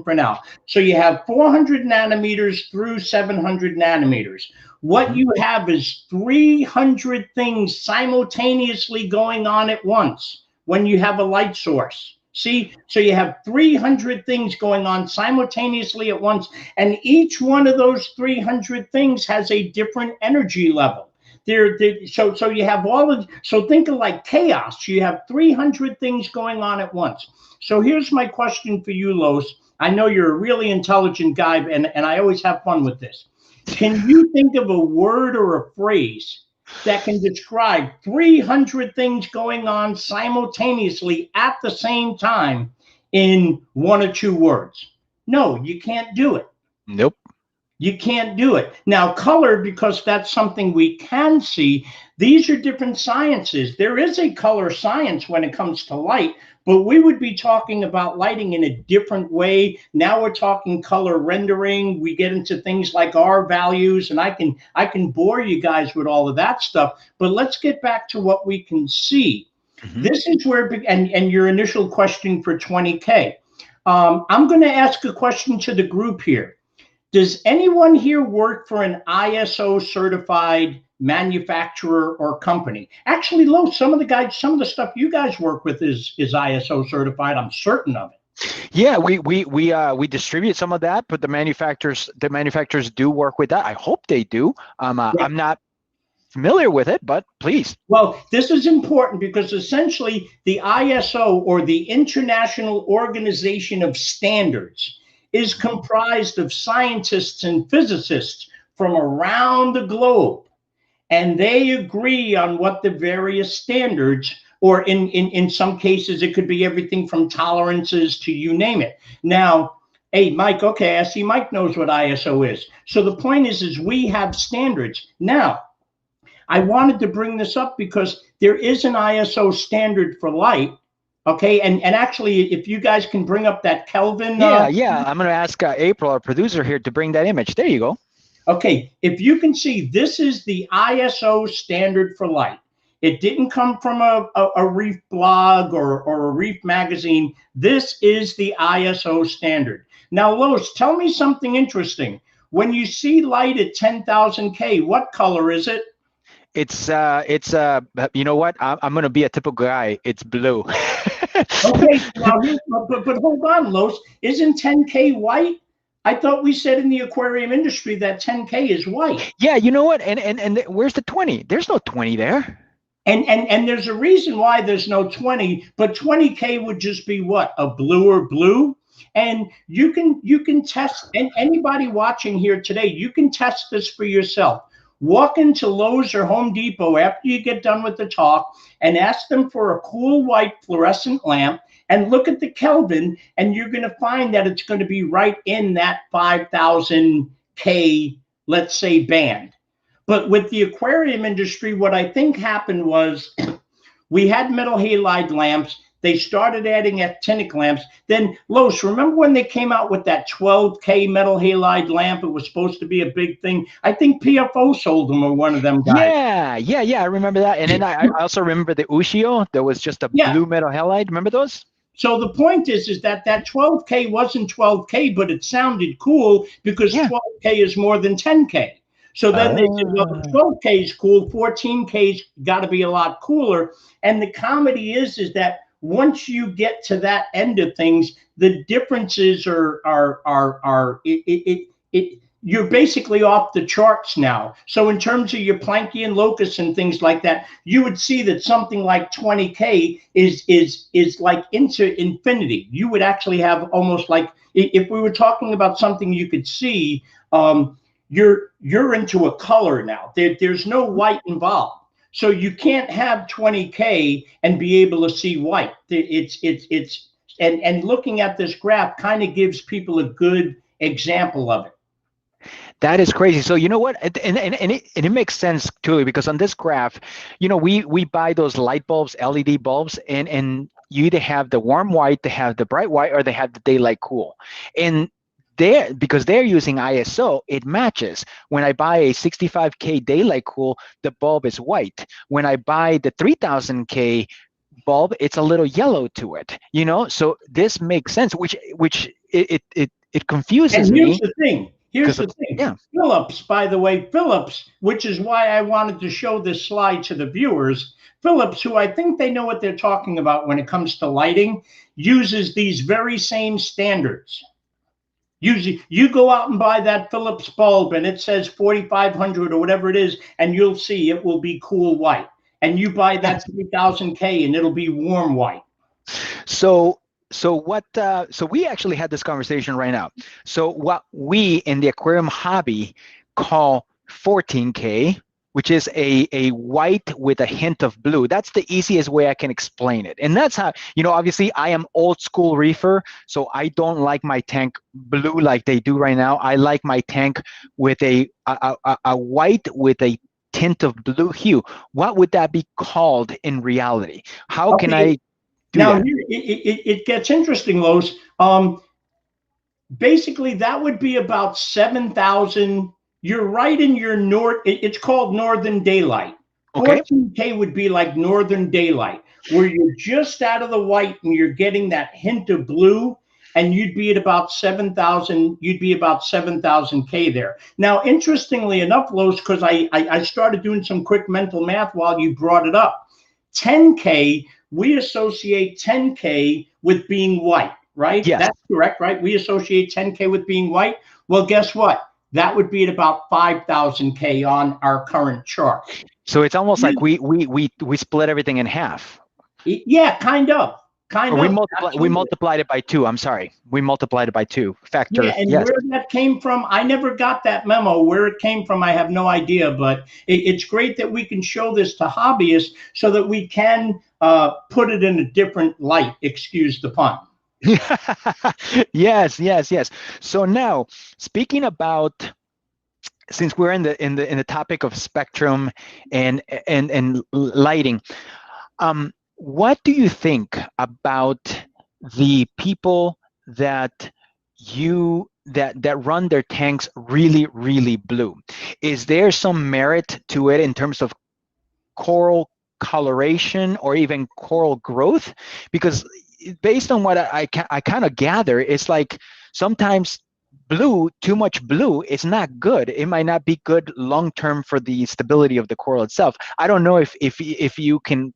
for now. So you have 400 nanometers through 700 nanometers. What you have is 300 things simultaneously going on at once when you have a light source. See, so you have 300 things going on simultaneously at once, and each one of those 300 things has a different energy level. So you have all of, so think of like chaos. You have 300 things going on at once. So here's my question for you, Los. I know you're a really intelligent guy, and I always have fun with this. Can you think of a word or a phrase that can describe 300 things going on simultaneously at the same time in one or two words? No, you can't do it. Nope. You can't do it. Now, color, because that's something we can see, these are different sciences. There is a color science when it comes to light, but we would be talking about lighting in a different way. Now we're talking color rendering. We get into things like R values, and I can bore you guys with all of that stuff, but let's get back to what we can see. This is where, and your initial question for 20K. I'm going to ask a question to the group here. Does anyone here work for an ISO certified manufacturer or company? Actually, Lo, some of the stuff you guys work with is ISO certified. I'm certain of it. Yeah, we distribute some of that, but the manufacturers do work with that. I hope they do. I'm not familiar with it, but please. Well, this is important because essentially the ISO, or the International Organization of Standards, is comprised of scientists and physicists from around the globe, and they agree on what the various standards, or in some cases it could be everything from tolerances to you name it. Now, hey, Mike, okay, I see Mike knows what ISO is. So the point is we have standards. Now, I wanted to bring this up because there is an ISO standard for light. Okay, and actually, if you guys can bring up that Kelvin. Yeah, I'm going to ask April, our producer here, to bring that image. There you go. Okay, if you can see, this is the ISO standard for light. It didn't come from a Reef blog or a Reef magazine. This is the ISO standard. Now, Los, tell me something interesting. When you see light at 10,000 K, what color is it? It's you know what? I'm going to be a typical guy. It's blue. Okay, now, but hold on, Los. Isn't 10K white? I thought we said in the aquarium industry that 10K is white. Yeah, you know what? And where's the 20? There's no 20 there. And there's a reason why there's no 20, but 20K would just be what? A bluer blue? And you can test, and anybody watching here today, you can test this for yourself. Walk into Lowe's or Home Depot after you get done with the talk and ask them for a cool white fluorescent lamp, and look at the Kelvin, and you're going to find that it's going to be right in that 5,000 K, let's say, band. But with the aquarium industry, what I think happened was we had metal halide lamps. They started adding actinic lamps. Then, Los, remember when they came out with that 12K metal halide lamp? It was supposed to be a big thing. I think PFO sold them, or one of them guys. Yeah, I remember that. And then I also remember the Ushio. There was just a blue metal halide. Remember those? So the point is that 12K wasn't 12K, but it sounded cool because 12K is more than 10K. So then they said, well, the 12K is cool, 14K's got to be a lot cooler. And the comedy is that once you get to that end of things, the differences you're basically off the charts now. So in terms of your Planckian locus and things like that, you would see that something like 20K is like into infinity. You would actually have almost like, if we were talking about something you could see, you're into a color now. There's no white involved. So you can't have 20K and be able to see white. And looking at this graph kind of gives people a good example of it. That is crazy. So you know what, and it makes sense too, because on this graph, you know, we buy those light bulbs, LED bulbs, and you either have the warm white, they have the bright white, or they have the daylight cool. And because they're using ISO, it matches. When I buy a 65K daylight cool, the bulb is white. When I buy the 3000K bulb, it's a little yellow to it, so this makes sense, which it confuses And here's me the thing. Here's because the thing. yeah. Philips, by the way, Philips, which is why I wanted to show this slide to the viewers. Philips, who I think they know what they're talking about when it comes to lighting, uses these very same standards. Usually, you go out and buy that Philips bulb and it says 4500 or whatever it is, and you'll see it will be cool white. And you buy that 3000K and it'll be warm white. So we actually had this conversation right now. So what we in the aquarium hobby call 14K, which is a white with a hint of blue. That's the easiest way I can explain it. And that's how, obviously I am old school reefer, so I don't like my tank blue like they do right now. I like my tank with a white with a tint of blue hue. What would that be called in reality? How can I do now, that? it gets interesting, Los. Basically, that would be about 7,000. You're right in your north. It's called northern daylight. Okay. 14K would be like northern daylight, where you're just out of the white and you're getting that hint of blue, and you'd be at about 7,000. You'd be about 7,000K there. Now, interestingly enough, Los, because I started doing some quick mental math while you brought it up. 10K, we associate 10K with being white, right? Yes. That's correct, right? We associate 10K with being white. Well, guess what? That would be at about 5,000K on our current chart. So it's almost like we split everything in half. Yeah, kind of. We multiplied it by 2. I'm sorry. We multiplied it by 2 factor. Yeah, and yes. where that came from, I never got that memo. Where it came from, I have no idea. But it's great that we can show this to hobbyists so that we can put it in a different light. Excuse the pun. Yes. So now, speaking about, since we're in the topic of spectrum and lighting, what do you think about the people that run their tanks really, really blue? Is there some merit to it in terms of coral coloration or even coral growth? Because based on what I kind of gather, it's like sometimes too much blue is not good. It might not be good long term for the stability of the coral itself. I don't know if you can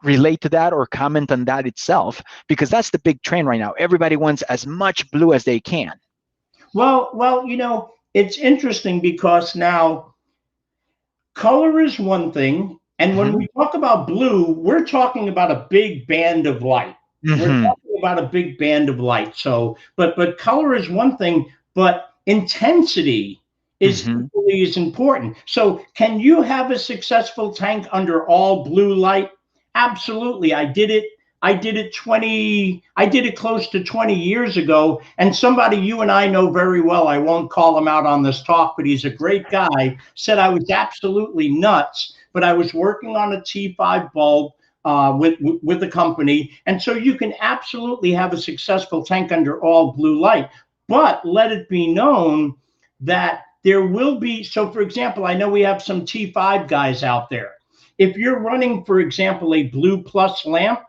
relate to that or comment on that itself, because that's the big trend right now. Everybody wants as much blue as they can. Well, it's interesting because now color is one thing. And when we talk about blue, we're talking about a big band of light. We're talking about a big band of light. So, but color is one thing, but intensity is equally as important. So can you have a successful tank under all blue light? Absolutely. I did it close to 20 years ago. And somebody you and I know very well, I won't call him out on this talk, but he's a great guy, said I was absolutely nuts, but I was working on a T5 bulb with the company. And so you can absolutely have a successful tank under all blue light, but let it be known that there will be, so for example, I know we have some T5 guys out there. If you're running, for example, a blue plus lamp,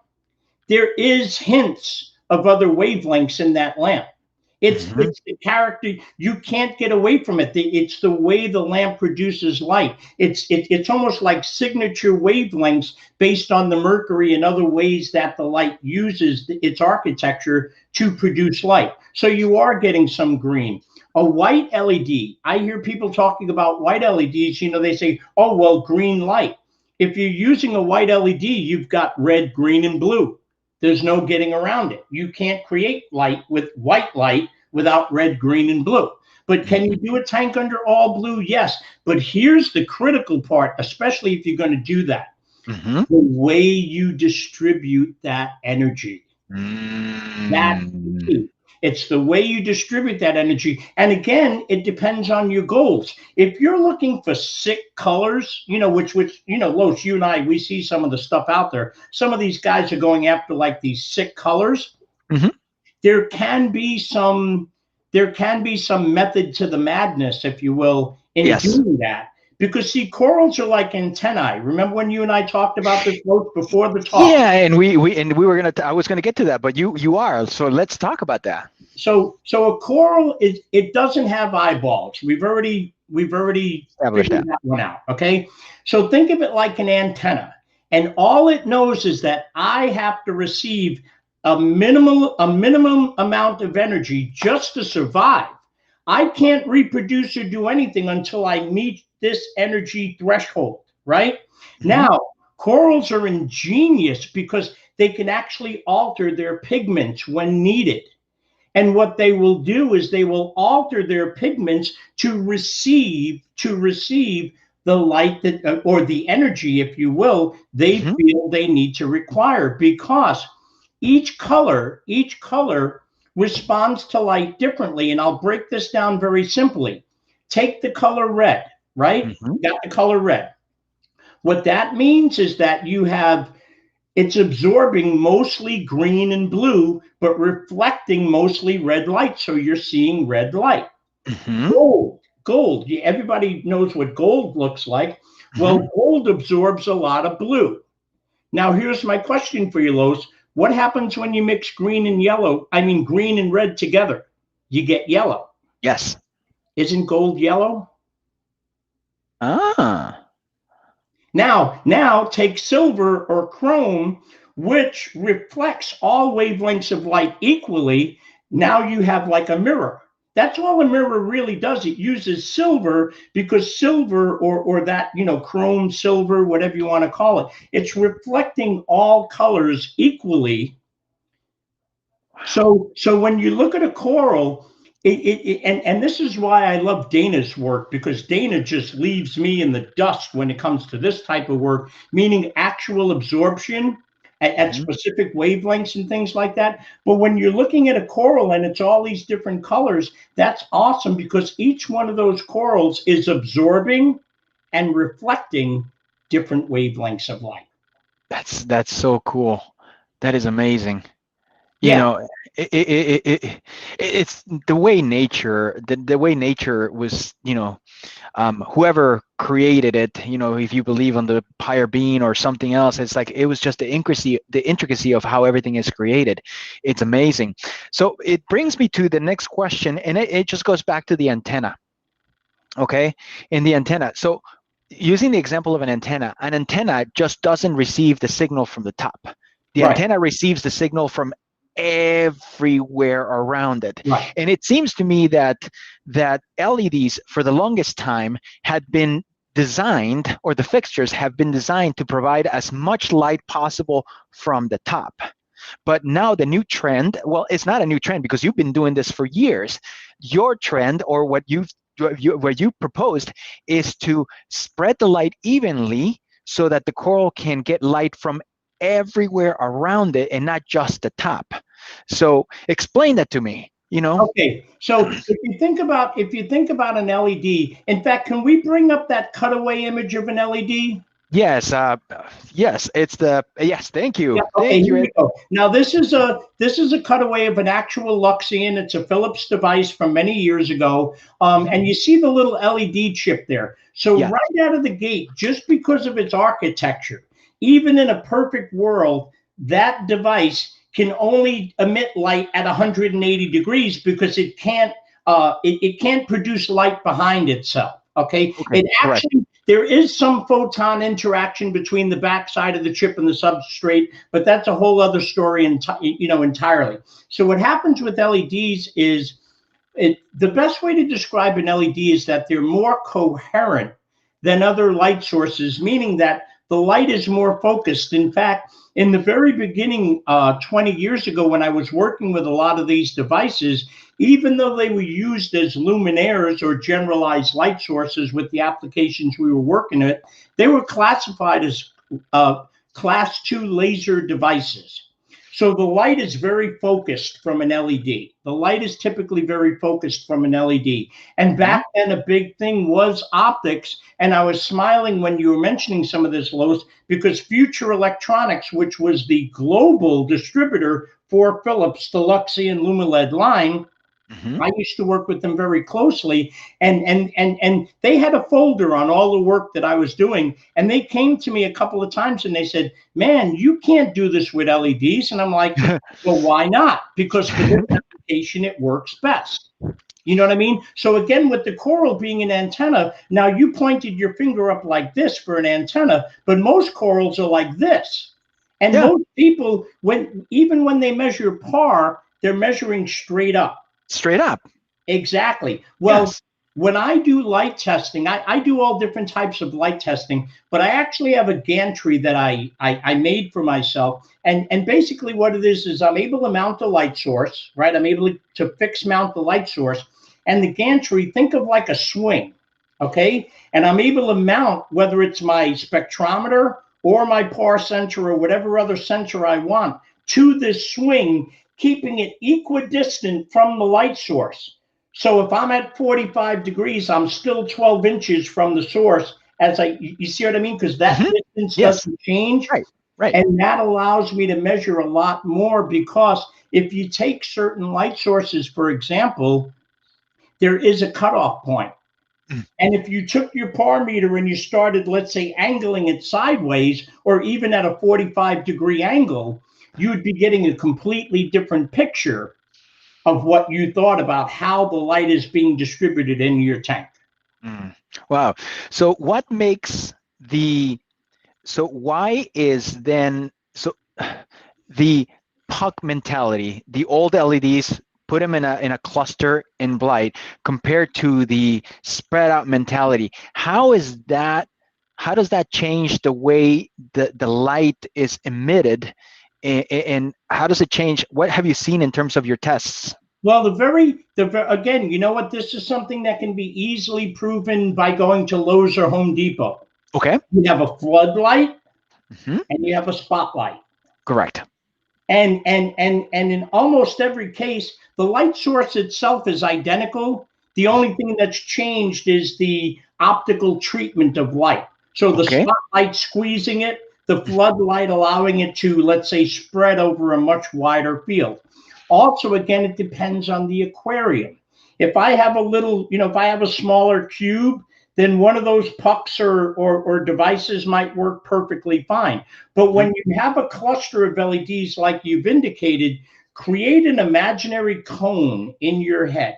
there is hints of other wavelengths in that lamp. It's the character. You can't get away from it. It's the way the lamp produces light. It's almost like signature wavelengths based on the mercury and other ways that the light uses its architecture to produce light. So you are getting some green. A white LED, I hear people talking about white LEDs, they say, oh, well, green light. If you're using a white LED, you've got red, green, and blue. There's no getting around it. You can't create light with white light without red, green, and blue. But can you do a tank under all blue? Yes. But here's the critical part, especially if you're going to do that. The way you distribute that energy. That's the key. It's the way you distribute that energy. And again, it depends on your goals. If you're looking for sick colors, which Los, you and I, we see some of the stuff out there. Some of these guys are going after like these sick colors. There can be some there can be some method to the madness, if you will, in Yes. doing that. Because see, corals are like antennae. Remember when you and I talked about this before the talk? Yeah, and we were gonna. I was gonna get to that, but you are. So let's talk about that. So a coral it doesn't have eyeballs. We've already Establish figured that. that one out. Okay. So think of it like an antenna, and all it knows is that I have to receive a minimum amount of energy just to survive. I can't reproduce or do anything until I meet this energy threshold, right? Mm-hmm. Now, corals are ingenious because they can actually alter their pigments when needed. And what they will do is they will alter their pigments to receive the light that or the energy, if you will, they feel they need to require, because each color responds to light differently. And I'll break this down very simply. Take the color red, right? Got the color red. What that means is that it's absorbing mostly green and blue, but reflecting mostly red light. So you're seeing red light. Gold. Everybody knows what gold looks like. Well, gold absorbs a lot of blue. Now, here's my question for you, Los. What happens when you mix green and red together? You get yellow. Yes. Isn't gold yellow? Ah. Now take silver or chrome, which reflects all wavelengths of light equally. Now you have like a mirror. That's all a mirror really does. It uses silver because silver or that, chrome, silver, whatever you want to call it, it's reflecting all colors equally. So when you look at a coral, and this is why I love Dana's work, because Dana just leaves me in the dust when it comes to this type of work, meaning actual absorption at specific wavelengths and things like that. But when you're looking at a coral and it's all these different colors, that's awesome, because each one of those corals is absorbing and reflecting different wavelengths of light. That's so cool. That is amazing. It's the way nature, the way nature was, whoever created it, if you believe on the higher being or something else, it's like it was just the intricacy of how everything is created. It's amazing. So it brings me to the next question, and it just goes back to the antenna. Okay, in the antenna. So using the example of an antenna just doesn't receive the signal from the top. The antenna receives the signal from everywhere around it. And it seems to me that LEDs for the longest time had been designed, or the fixtures have been designed to provide as much light possible from the top. But now the new trend, well, it's not a new trend because you've been doing this for years. Your trend, or what you proposed, is to spread the light evenly so that the coral can get light from everywhere around it and not just the top. So explain that to me. Okay, so if you think about an LED, in fact, can we bring up that cutaway image of an LED? Yes, yes, thank you. Yeah, okay, thank here you. we go. Now this is a cutaway of an actual Luxian. It's a Philips device from many years ago. And you see the little LED chip there. So right out of the gate, just because of its architecture, even in a perfect world, that device can only emit light at 180 degrees because it can't produce light behind itself. Okay. It actually, there is some photon interaction between the backside of the chip and the substrate, but that's a whole other story entirely. So what happens with LEDs is the best way to describe an LED is that they're more coherent than other light sources, meaning that the light is more focused. In fact, in the very beginning, 20 years ago, when I was working with a lot of these devices, even though they were used as luminaires or generalized light sources with the applications we were working at, they were classified as class 2 laser devices. So the light is very focused from an LED. The light is typically very focused from an LED. And back then, a big thing was optics. And I was smiling when you were mentioning some of this, Los, because Future Electronics, which was the global distributor for Philips, the Luxian LumiLED line, Hmm. I used to work with them very closely, and they had a folder on all the work that I was doing, and they came to me a couple of times and they said, "Man, you can't do this with LEDs." And I'm like, "Well, why not? Because for this application, it works best." You know what I mean? So again, with the coral being an antenna, now you pointed your finger up like this for an antenna, but most corals are like this. And Yeah, most people, even when they measure par, they're measuring straight up. straight up. Exactly. Well, Yes. when I do light testing, I do all different types of light testing, but I actually have a gantry that I made for myself. And basically what it is I'm able to mount a light source, right? I'm able to fix mount the light source. And the gantry, think of like a swing, okay? And I'm able to mount, whether it's my spectrometer or my par sensor or whatever other sensor I want, to this swing, keeping it equidistant from the light source. So if I'm at 45 degrees, I'm still 12 inches from the source. You see what I mean? Because that Hmm. distance Yes. doesn't change. Right. Right. And that allows me to measure a lot more, because if you take certain light sources, for example, there is a cutoff point. Mm. And if you took your par meter and you started, let's say, angling it sideways or even at a 45-degree angle, you would be getting a completely different picture of what you thought about how the light is being distributed in your tank. Mm. Wow. So what makes the so why is then so the puck mentality, the old LEDs, put them in a cluster in Blight compared to the spread out mentality? How is that? How does that change the way the light is emitted, and how does it change? What have you seen in terms of your tests? Well, again, you know what? This is something that can be easily proven by going to Lowe's or Home Depot. Okay. You have a floodlight Hmm. and you have a spotlight. Correct. And in almost every case, the light source itself is identical. The only thing that's changed is the optical treatment of light. So the Okay. spotlight squeezing it, the floodlight allowing it to, let's say, spread over a much wider field. Also, again, it depends on the aquarium. If I have a little, if I have a smaller cube, then one of those pucks or devices might work perfectly fine. But when you have a cluster of LEDs like you've indicated, create an imaginary cone in your head.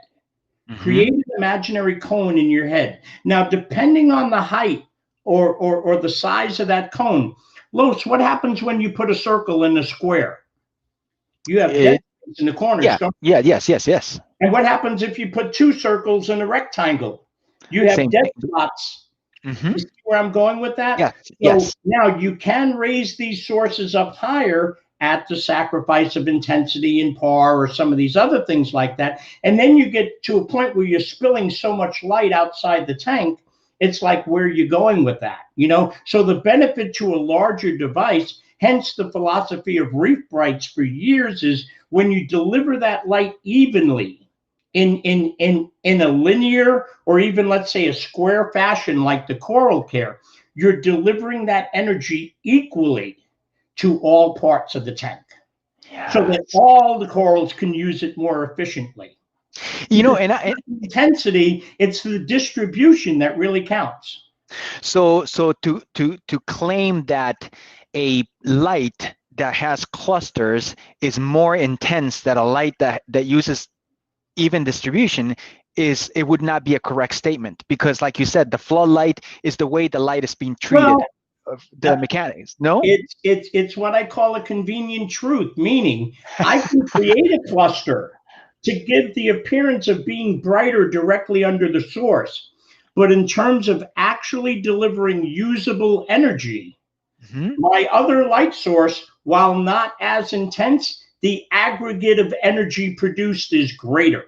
Mm-hmm. Create an imaginary cone in your head. Now, depending on the height or the size of that cone, Los, what happens when you put a circle in a square? You have dead It, space in the corners, yeah. don't Yeah. Yes. Yes. Yes. you? And what happens if you put two circles in a rectangle? You have Same dead thing. spots. Mm-hmm. You see where I'm going with that? Yes. So Yes. now you can raise these sources up higher at the sacrifice of intensity in par or some of these other things like that. And then you get to a point where you're spilling so much light outside the tank. It's like, where are you going with that? So the benefit to a larger device, hence the philosophy of Reef Brites for years, is when you deliver that light evenly in a linear or even, let's say, a square fashion like the coral care, you're delivering that energy equally to all parts of the tank so Yeah. that all the corals can use it more efficiently. Because And intensity, it's the distribution that really counts. so to claim that a light that has clusters is more intense than a light that uses even distribution, it would not be a correct statement, because like you said, the floodlight is the way the light is being treated, Well, of the mechanics. No. it's what I call a convenient truth, meaning I can create a cluster to give the appearance of being brighter directly under the source. But in terms of actually delivering usable energy, Mm-hmm. my other light source, while not as intense, the aggregate of energy produced is greater.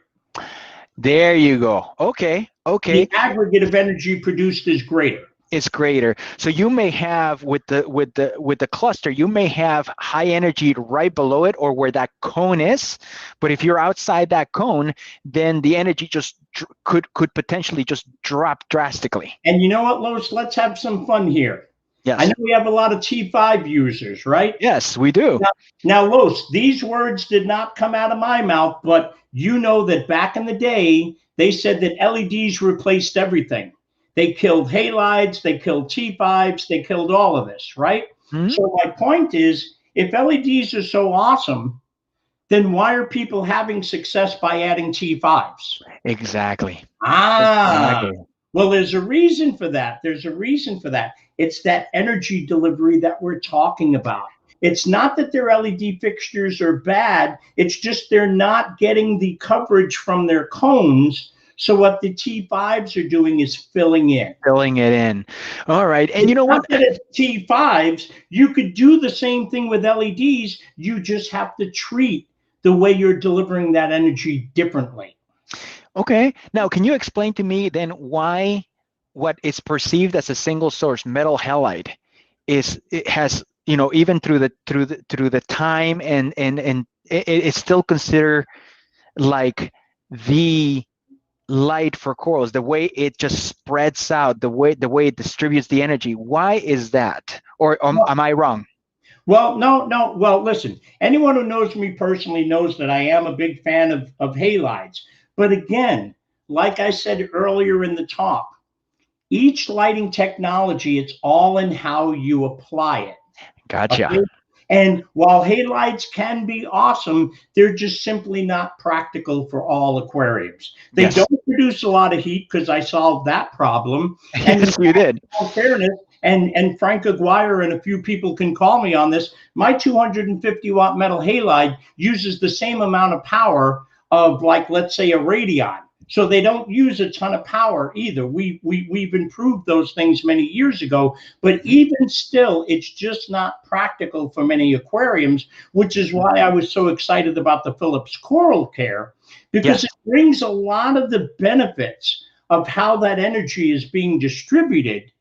There you go. Okay. The Okay. aggregate of energy produced is greater. It's greater. So you may have with the cluster, you may have high energy right below it or where that cone is, but if you're outside that cone, then the energy just could potentially just drop drastically. And you know what, Lois? Let's have some fun here. I know Yes. we have a lot of T5 users, right? Yes, we do. Now, Los, these words did not come out of my mouth, but you know that back in the day, they said that LEDs replaced everything. They killed halides, they killed T5s, they killed all of this, right? Hmm? So my point is, if LEDs are so awesome, then why are people having success by adding T5s? Exactly. Ah, Exactly. well, there's a reason for that. There's a reason for that. It's that energy delivery that we're talking about. It's not that their LED fixtures are bad. It's just they're not getting the coverage from their cones. So what the T5s are doing is filling in. Filling it in. All right. And you It's know not what? that it's T5s. You could do the same thing with LEDs. You just have to treat the way you're delivering that energy differently. Okay. Now, can you explain to me then why what is perceived as a single source metal halide it has, even through the time and it's still considered like the light for corals, the way it just spreads out, the way it distributes the energy. Why is that? Or am I wrong? Well, no, no. Well, listen, anyone who knows me personally knows that I am a big fan of halides. But again, like I said earlier in the talk, each lighting technology, it's all in how you apply it. Gotcha. Okay. And while halides can be awesome, they're just simply not practical for all aquariums. They Yes. don't produce a lot of heat because I solved that problem. And in Yes, you did. all fairness, and Frank Aguirre and a few people can call me on this, my 250 watt metal halide uses the same amount of power of, like, let's say, a Radion. So they don't use a ton of power either. We've improved those things many years ago, but even still, it's just not practical for many aquariums, which is why I was so excited about the Philips Coral Care, because it Yes. brings a lot of the benefits of how that energy is being distributed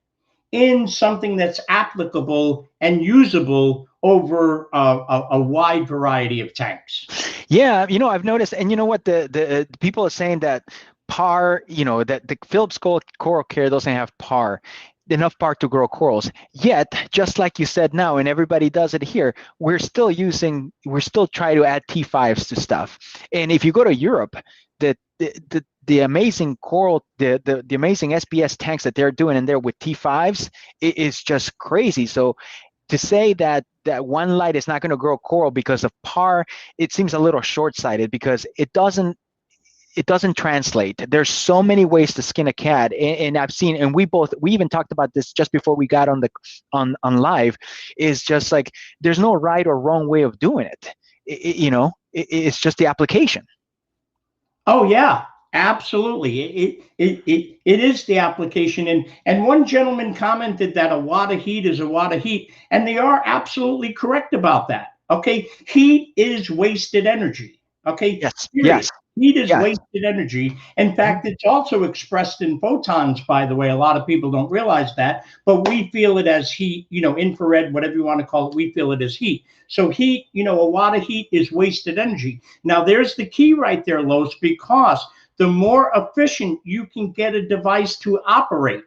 in something that's applicable and usable over a wide variety of tanks. Yeah, I've noticed, and you know what, the people are saying that PAR, that the Philips Coral Care doesn't have PAR, enough PAR to grow corals. Yet, just like you said now, and everybody does it here, we're still trying to add T5s to stuff. And if you go to Europe, the amazing coral, the amazing SPS tanks that they're doing in there with T5s, it is just crazy. So to say that one light is not going to grow coral because of PAR, it seems a little short-sighted, because it doesn't translate. There's so many ways to skin a cat, and I've seen, and we even talked about this just before we got on live, is just like there's no right or wrong way of doing it. It's just the application. Oh yeah, absolutely. It is the application, and one gentleman commented that a watt of heat is a watt of heat, and they are absolutely correct about that. Okay, heat is wasted energy. Okay, Yes, period. yes, Heat is yes. wasted energy. In fact, it's also expressed in photons, by the way. A lot of people don't realize that, but we feel it as heat, infrared, whatever you want to call it, we feel it as heat. So heat, a watt of heat is wasted energy. Now, there's the key right there, Los, because the more efficient you can get a device to operate,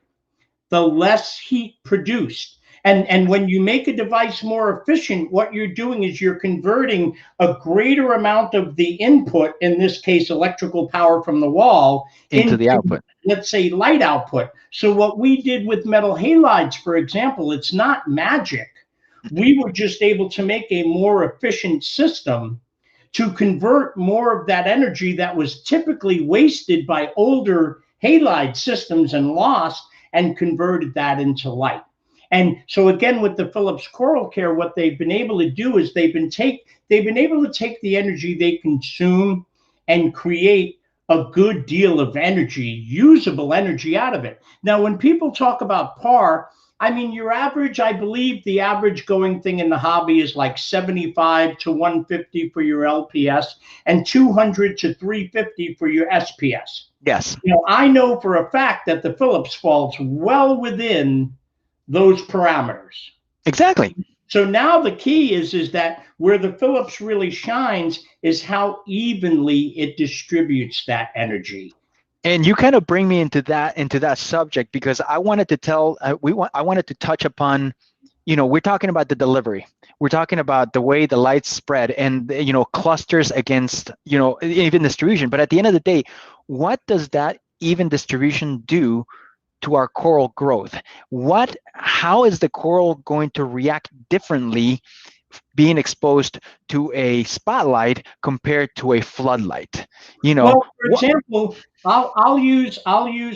the less heat produced. And when you make a device more efficient, what you're doing is you're converting a greater amount of the input, in this case, electrical power from the wall, Into the into, output. let's say, light output. So what we did with metal halides, for example, it's not magic. We were just able to make a more efficient system to convert more of that energy that was typically wasted by older halide systems and lost, and converted that into light. And so again, with the Philips Coral Care, what they've been able to do is they've been able to take the energy they consume and create a good deal of energy, usable energy out of it. Now, when people talk about PAR, I mean, your average, I believe the average going thing in the hobby is like 75 to 150 for your LPS and 200 to 350 for your SPS. Yes. I know for a fact that the Philips falls well within those parameters. Exactly. So now the key is that where the Philips really shines is how evenly it distributes that energy. And you kind of bring me into that subject, because I wanted to I wanted to touch upon we're talking about the delivery. We're talking about the way the lights spread and, clusters against, even distribution. But at the end of the day, what does that even distribution do to our coral growth? How is the coral going to react differently being exposed to a spotlight compared to a floodlight? Well, for example, I'll use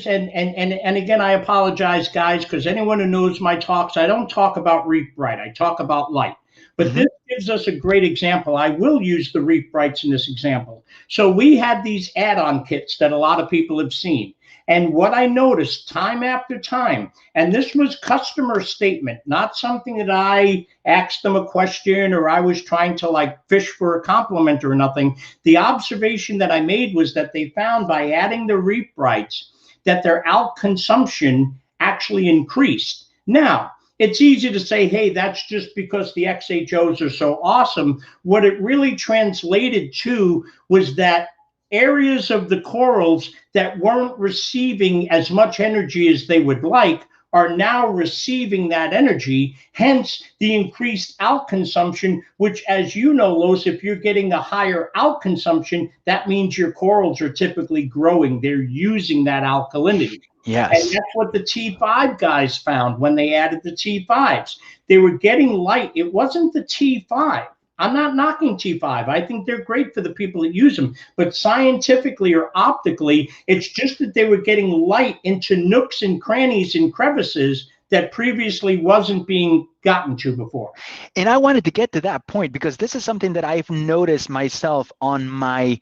and again I apologize, guys, because anyone who knows my talks, I don't talk about Reef Brite, I talk about light. But this gives us a great example. I will use the Reef Brites in this example. So we had these add-on kits that a lot of people have seen. And what I noticed time after time, and this was customer statement, not something that I asked them a question or I was trying to like fish for a compliment or nothing. The observation that I made was that they found by adding the Reef Brites that their alk consumption actually increased. Now, it's easy to say, hey, that's just because the XHOs are so awesome. What it really translated to was that areas of the corals that weren't receiving as much energy as they would like are now receiving that energy, hence the increased alk consumption, which, as you know, Los, if you're getting a higher alk consumption, that means your corals are typically growing. They're using that alkalinity. Yes. And that's what the T5 guys found when they added the T5s. They were getting light. It wasn't the T5. I'm not knocking T5. I think they're great for the people that use them. But scientifically or optically, it's just that they were getting light into nooks and crannies and crevices that previously wasn't being gotten to before. And I wanted to get to that point because this is something that I've noticed myself on my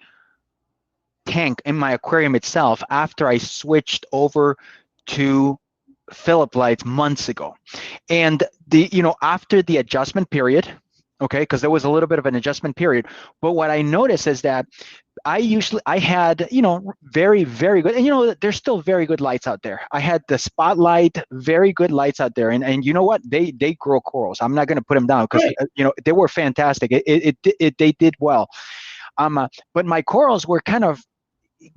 tank in my aquarium itself after I switched over to Philip lights months ago. And after the adjustment period, okay, because there was a little bit of an adjustment period. But what I noticed is that I had, very, very good, and there's still very good lights out there. I had the Spotlight, very good lights out there. And you know what? They grow corals. I'm not going to put them down because, they were fantastic. They did well. But my corals were kind of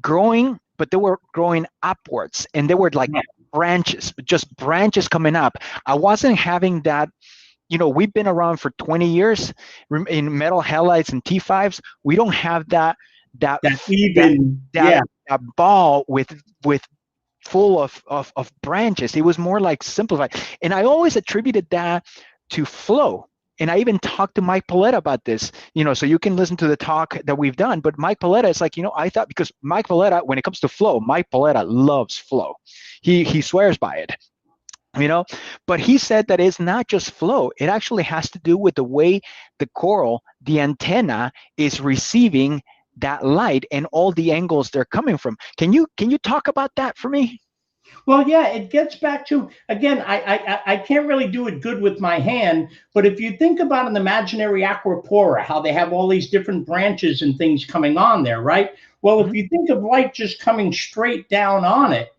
growing, but they were growing upwards and they were like branches, just branches coming up. I wasn't having that. We've been around for 20 years in metal halides and T5s. We don't have that ball with full of branches. It was more like simplified. And I always attributed that to flow. And I even talked to Mike Paletta about this, so you can listen to the talk that we've done. But Mike Paletta is like, I thought, because Mike Paletta, when it comes to flow, Mike Paletta loves flow. He swears by it. But he said that it's not just flow. It actually has to do with the way the coral, the antenna, is receiving that light and all the angles they're coming from. Can you talk about that for me? Well, yeah, it gets back to, again, I can't really do it good with my hand, but if you think about an imaginary aquapora, how they have all these different branches and things coming on there, right? Well, if you think of light just coming straight down on it,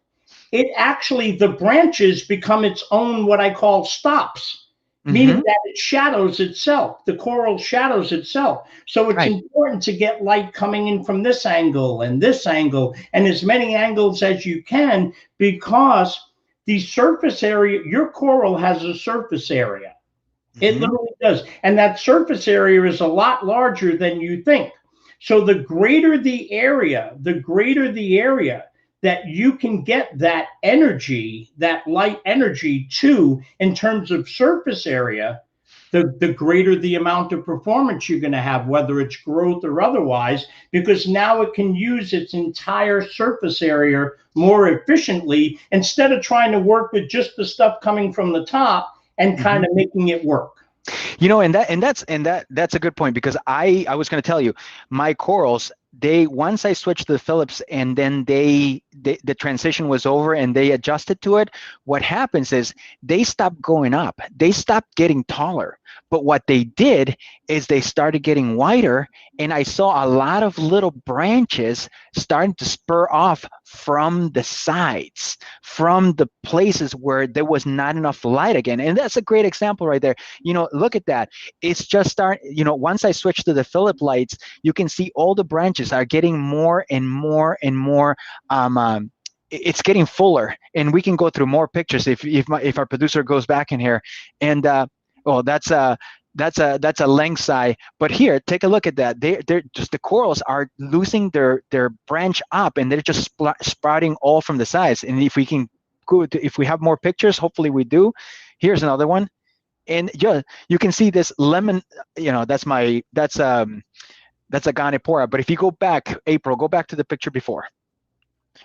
it actually, the branches become its own, what I call stops, meaning that it shadows itself. The coral shadows itself. So it's important to get light coming in from this angle and as many angles as you can, because the surface area, your coral has a surface area. It literally does. And that surface area is a lot larger than you think. So the greater the area that you can get that energy, that light energy to in terms of surface area, the greater the amount of performance you're going to have, whether it's growth or otherwise, because now it can use its entire surface area more efficiently instead of trying to work with just the stuff coming from the top and kind of making it work. That's a good point, because I was going to tell you, my corals, once I switched to the Philips and then the transition was over and they adjusted to it, what happens is they stopped going up. They stopped getting taller. But what they did is they started getting wider, and I saw a lot of little branches starting to spur off from the sides, from the places where there was not enough light again. And that's a great example right there. Look at that. It's just once I switched to the Philip lights, you can see all the branches are getting more and more and more it's getting fuller, and we can go through more pictures if our producer goes back in here. And Oh, that's a length eye. But here, take a look at that. They're just, the corals are losing their branch up, and they're just sprouting all from the sides. And if we can go to, if we have more pictures, hopefully we do. Here's another one, and you can see this lemon. That's a Ganipora. But if you go back, April, go back to the picture before.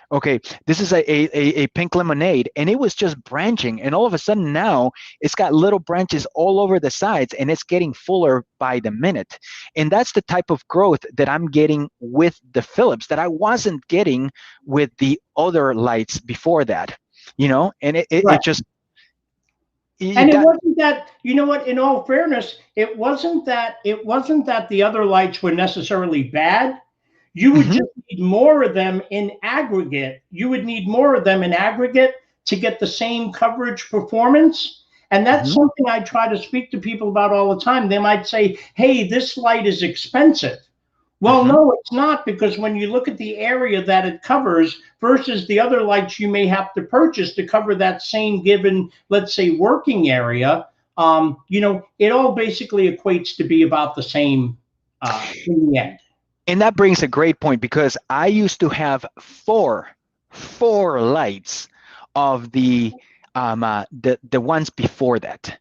Okay, this is a pink lemonade, and it was just branching, and all of a sudden now it's got little branches all over the sides, and it's getting fuller by the minute. And that's the type of growth that I'm getting with the Philips that I wasn't getting with the other lights before that. And Right. it just. And it wasn't that, you know what, in all fairness, it wasn't that the other lights were necessarily bad. You would just need more of them in aggregate. You would need more of them in aggregate to get the same coverage performance. And that's something I try to speak to people about all the time. They might say, hey, this light is expensive. Well, no, it's not, because when you look at the area that it covers versus the other lights you may have to purchase to cover that same given, let's say, working area, it all basically equates to be about the same in the end. And that brings a great point, because I used to have four lights of the ones before that.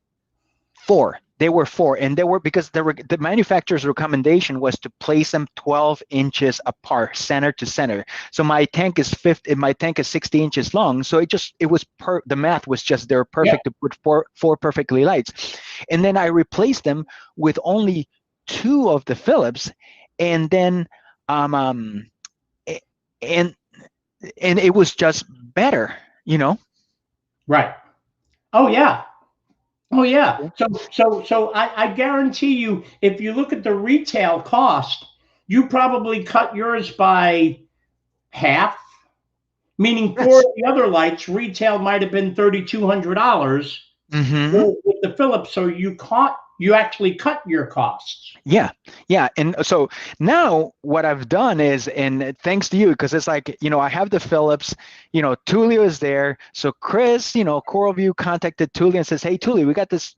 They were four, and they were, because the manufacturer's recommendation was to place them 12 inches apart, center to center. So my tank is 60 inches long. So the math was just, they're perfect to put four perfectly lights. And then I replaced them with only 2 of the Philips. And then, and it was just better, Right. Oh yeah. Oh yeah. So I guarantee you, if you look at the retail cost, you probably cut yours by half. Meaning, for the other lights, retail might have been $3,200 with the Philips. So you actually cut your costs. Yeah. And so now what I've done is, and thanks to you, because it's like, I have the Philips, Tullio is there. So Chris, CoralVue contacted Tullio and says, hey, Tullio, we got this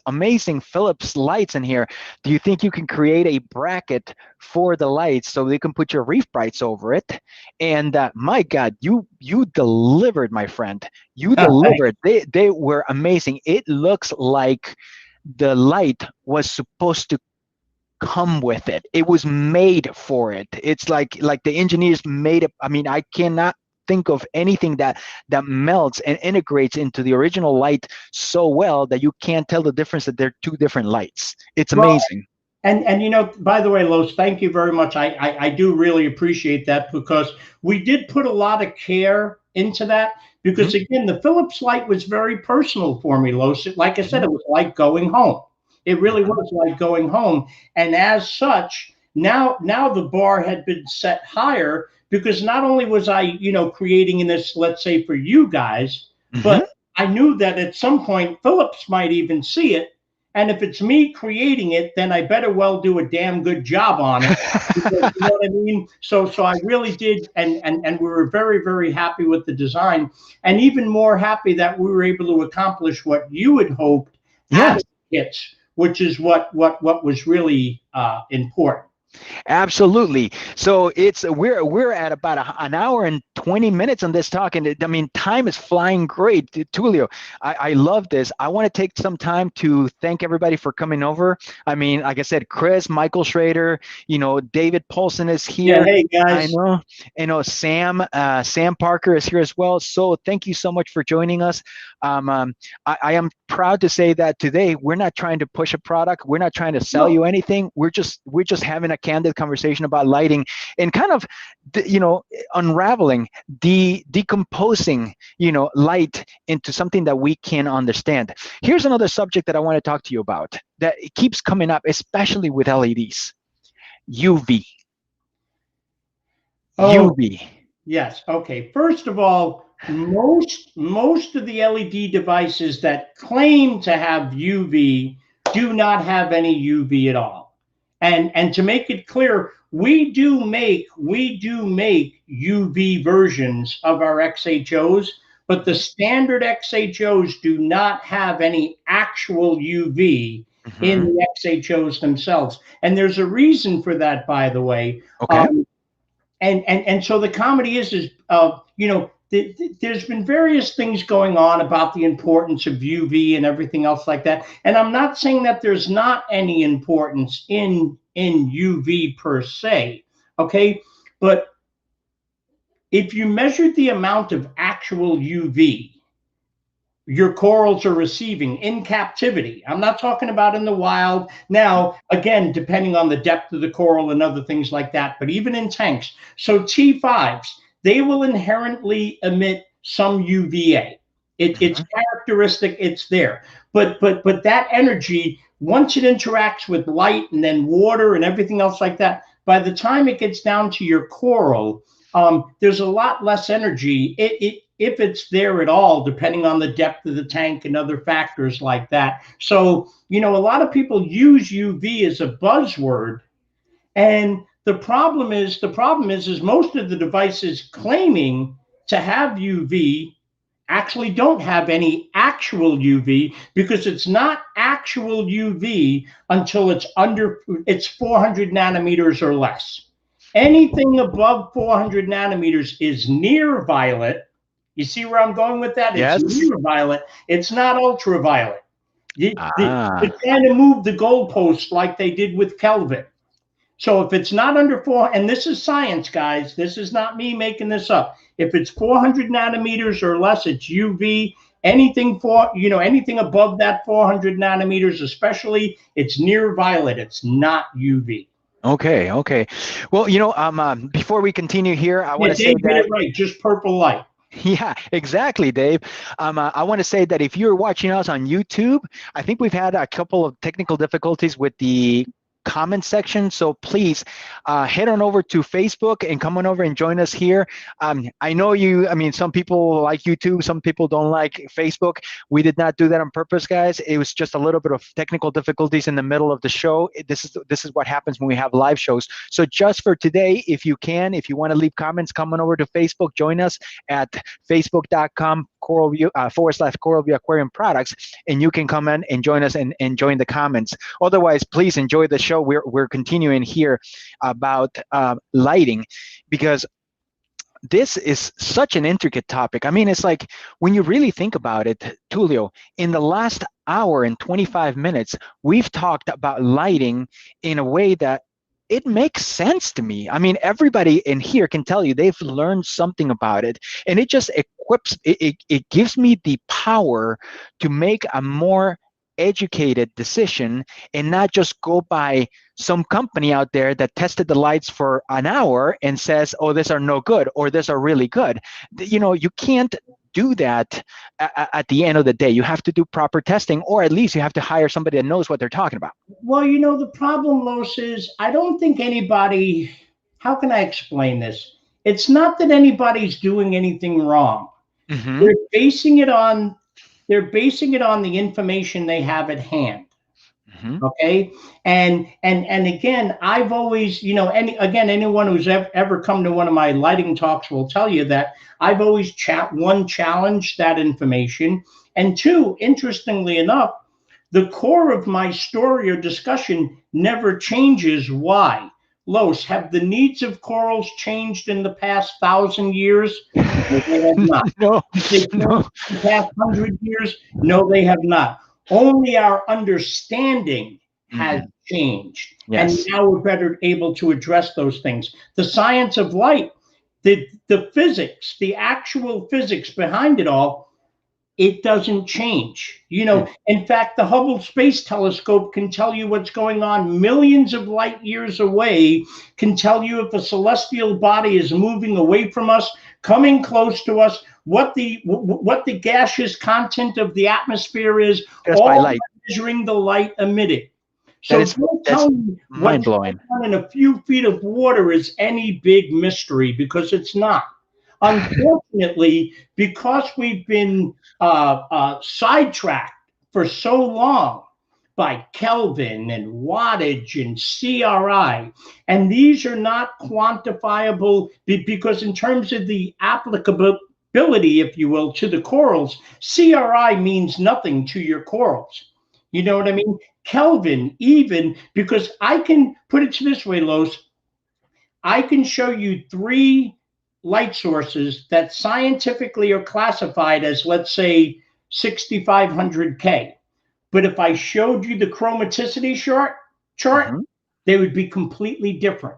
amazing Philips lights in here. Do you think you can create a bracket for the lights so they can put your Reef Brites over it? And my God, you delivered, my friend. You delivered. They were amazing. It looks like the light was supposed to come with it. It was made for it. It's like the engineers made it. I mean, I cannot think of anything that melts and integrates into the original light so well that you can't tell the difference, that they're 2 different lights. It's amazing. And by the way, Los, thank you very much. I do really appreciate that, because we did put a lot of care into that, because again, the Philips light was very personal for me, Los. Like I said, it was like going home. It really was like going home. And as such, now the bar had been set higher, because not only was I, creating in this, let's say, for you guys, but I knew that at some point Philips might even see it. And if it's me creating it, then I better well do a damn good job on it. Because, you know what I mean? So I really did, and we were very, very happy with the design, and even more happy that we were able to accomplish what you had hoped out of the kits, which is what was really important. Absolutely. So we're at about an hour and 20 minutes on this talk, and I mean, time is flying great. Tullio, I love this. I want to take some time to thank everybody for coming over. I mean, like I said, Chris, Michael Schrader, David Paulson is here. Yeah, hey guys. I know Sam Parker is here as well. So thank you so much for joining us. I am proud to say that today we're not trying to push a product. We're not trying to sell you anything. We're just having a candid conversation about lighting, and kind of, unraveling, decomposing, light into something that we can understand. Here's another subject that I want to talk to you about that it keeps coming up, especially with LEDs. UV. UV. Yes. Okay. First of all, most of the LED devices that claim to have UV do not have any UV at all. And to make it clear, we do make UV versions of our XHOs, but the standard XHOs do not have any actual UV in the XHOs themselves. And there's a reason for that, by the way. Okay. And so the comedy is you know, there's been various things going on about the importance of UV and everything else like that. And I'm not saying that there's not any importance in UV per se, okay? But if you measured the amount of actual UV your corals are receiving in captivity, I'm not talking about in the wild. Now, again, depending on the depth of the coral and other things like that, but even in tanks. So T5s, they will inherently emit some UVA. It's characteristic, it's there. But that energy, once it interacts with light and then water and everything else like that, by the time it gets down to your coral, there's a lot less energy. If it's there at all, depending on the depth of the tank and other factors like that. So, you know, a lot of people use UV as a buzzword. And the problem is most of the devices claiming to have UV actually don't have any actual UV, because it's not actual UV until it's 400 nanometers or less. Anything above 400 nanometers is near violet. You see where I'm going with that? Yes. It's near violet. It's not ultraviolet. They're Ah. trying to move the goalpost like they did with Kelvin. So if it's not under 4, and this is science, guys, this is not me making this up. If it's 400 nanometers or less, it's UV. Anything anything above that 400 nanometers, especially, it's near violet. It's not UV. Okay. Okay. Well, you know, before we continue here, I want to say Dave did it right, just purple light. Yeah, exactly, Dave. I want to say that if you're watching us on YouTube, I think we've had a couple of technical difficulties with the comment section. So please head on over to Facebook and come on over and join us here. I know some people like YouTube, some people don't like Facebook. We did not do that on purpose, guys. It was just a little bit of technical difficulties in the middle of the show. This is what happens when we have live shows. So just for today, if you want to leave comments, come on over to Facebook, join us at facebook.com CoralVue /CoralVue Aquarium Products, and you can come in and join us and join the comments. Otherwise, please enjoy the show. We're continuing here about lighting, because this is such an intricate topic. I mean, it's like, when you really think about it, Tullio, in the last hour and 25 minutes, we've talked about lighting in a way that it makes sense to me. I mean, everybody in here can tell you they've learned something about it, and it just equips, it gives me the power to make a more educated decision and not just go by some company out there that tested the lights for an hour and says, oh, these are no good or these are really good. You know, you can't do that at the end of the day. You have to do proper testing, or at least you have to hire somebody that knows what they're talking about. Well, you know, the problem, Los, is I don't think anybody, how can I explain this? It's not that anybody's doing anything wrong. They're basing it on the information they have at hand. Okay. And again, I've always, you know, anyone who's ever come to one of my lighting talks will tell you that I've always challenged that information. And two, interestingly enough, the core of my story or discussion never changes. Why? Los, have the needs of corals changed in the past 1,000 years? No, they have not. No. In the past 100 years? No, they have not. Only our understanding has changed. Yes. And now we're better able to address those things. The science of light, the physics, the actual physics behind it all, it doesn't change. You know, in fact, the Hubble Space Telescope can tell you what's going on millions of light years away, can tell you if a celestial body is moving away from us, coming close to us, what the gaseous content of the atmosphere is, just all by light, measuring the light emitted. So don't tell me what's going on in a few feet of water is any big mystery, because it's not. Unfortunately, because we've been sidetracked for so long by Kelvin and Wattage and CRI, and these are not quantifiable, because in terms of the ability, if you will, to the corals. CRI means nothing to your corals. You know what I mean? Kelvin, even, because I can put it this way, Los, I can show you 3 light sources that scientifically are classified as, let's say, 6500 K. But if I showed you the chromaticity chart, Mhm. they would be completely different.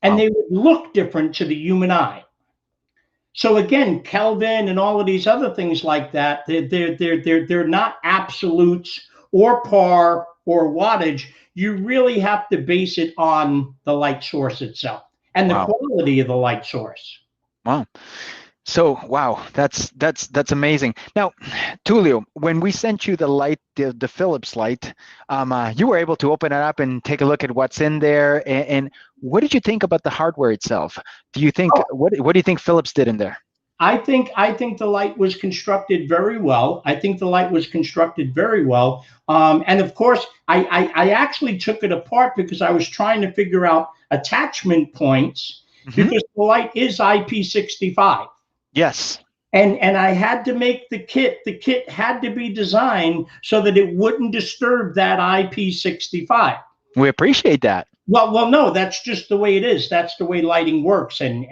And Wow. they would look different to the human eye. So again, Kelvin and all of these other things like that, they're not absolutes or par or wattage. You really have to base it on the light source itself and the Wow. quality of the light source. Wow. So wow, that's amazing. Now, Tullio, when we sent you the light, the Philips light, you were able to open it up and take a look at what's in there. And what did you think about the hardware itself? Do you think Oh, what do you think Philips did in there? I think the light was constructed very well. I think the light was constructed very well. And of course, I actually took it apart because I was trying to figure out attachment points Hmm. because the light is IP65. Yes, And I had to make the kit. The kit had to be designed so that it wouldn't disturb that IP65. we appreciate that. No, that's just the way it is. That's the way lighting works, and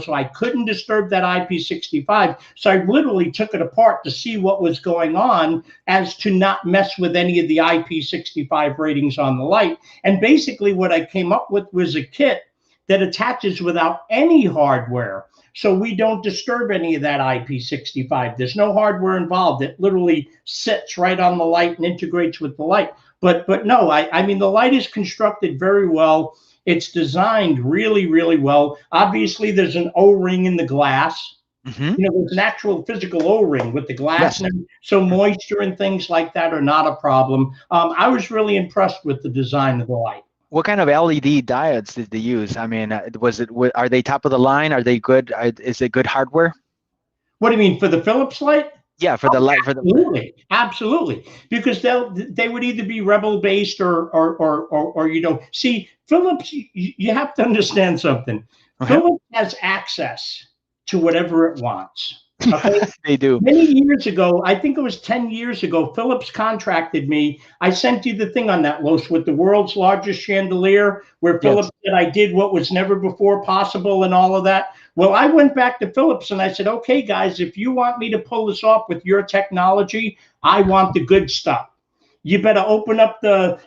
so I couldn't disturb that IP65. So I literally took it apart to see what was going on, as to not mess with any of the IP65 ratings on the light. And basically, what I came up with was a kit that attaches without any hardware. So we don't disturb any of that IP65. There's no hardware involved. It literally sits right on the light and integrates with the light. But no, I mean, the light is constructed very well. It's designed really, really well. Obviously, there's an O-ring in the glass. Hmm. There's an actual physical O-ring with the glass, Yes. and so moisture and things like that are not a problem. I was really impressed with the design of the light. What kind of LED diodes did they use? I mean, are they top of the line? Are they good? Is it good hardware? What do you mean for the Philips light? Yeah, for the light for the. Absolutely, absolutely. Because they would either be rebel based or see, Philips. You have to understand something. Okay. Philips has access to whatever it wants. Okay. They do. Many years ago, I think it was 10 years ago, Philips contracted me. I sent you the thing on that, Los, with the world's largest chandelier, where Yes. Philips said I did what was never before possible and all of that. Well, I went back to Philips and I said, okay, guys, if you want me to pull this off with your technology, I want the good stuff. You better open up the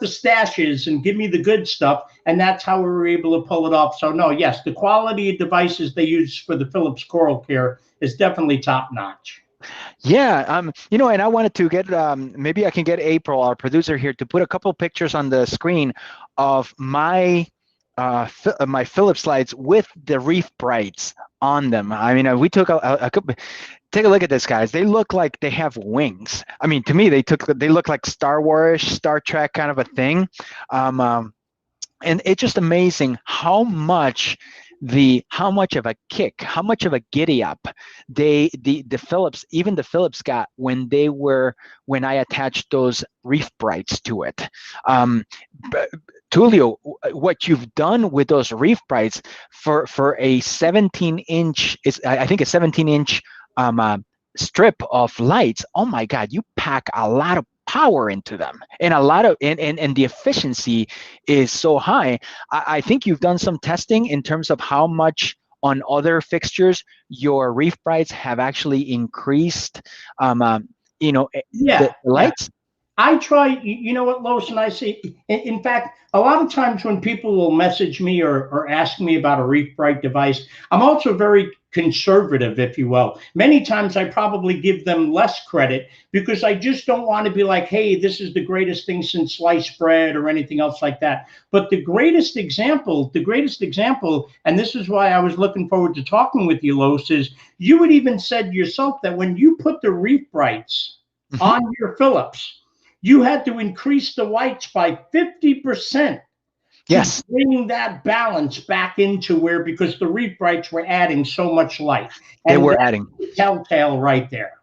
stashes and give me the good stuff. And that's how we were able to pull it off. So no, yes, the quality of devices they use for the Philips Coral Care is definitely top notch. Yeah, and I wanted to get maybe I can get April, our producer here, to put a couple pictures on the screen of my my Philips lights with the Reef Brites on them. I mean, we took a couple. Take a look at this, guys. They look like they have wings. I mean, to me, they look like Star Wars, Star Trek kind of a thing. And it's just amazing how much of a kick, how much of a giddy up the Philips, even the Philips got when I attached those Reef Brites to it. Tullio, what you've done with those Reef Brites for a 17-inch, I think a 17-inch strip of lights, oh my God, you pack a lot of power into them, and a lot of and the efficiency is so high. I think you've done some testing in terms of how much on other fixtures your Reef Brites have actually increased the Yeah, yeah. lights. I try, you know what, Lois, and I say, in fact, a lot of times when people will message me or ask me about a Reef Brite device, I'm also very conservative, if you will. Many times I probably give them less credit because I just don't want to be like, hey, this is the greatest thing since sliced bread or anything else like that. But the greatest example, and this is why I was looking forward to talking with you, Lois, is you had even said yourself that when you put the Reef Brites Mhm. on your Philips, you had to increase the whites by 50% to Yes, bring that balance back into where, because the Reef Brites were adding so much light. they And were that's adding. the telltale right there.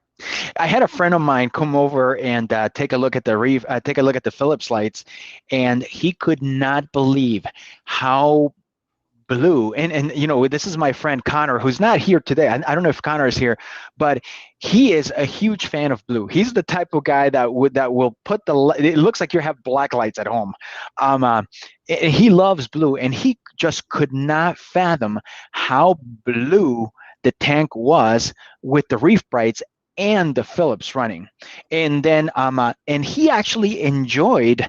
I had a friend of mine come over and take a look at the Philips lights, and he could not believe how blue, and you know, this is my friend Connor, who's not here today. I don't know if Connor is here, but he is a huge fan of blue. He's the type of guy that will put it looks like you have black lights at home. And he loves blue, and he just could not fathom how blue the tank was with the Reef Brites and the Phillips running. And then and he actually enjoyed,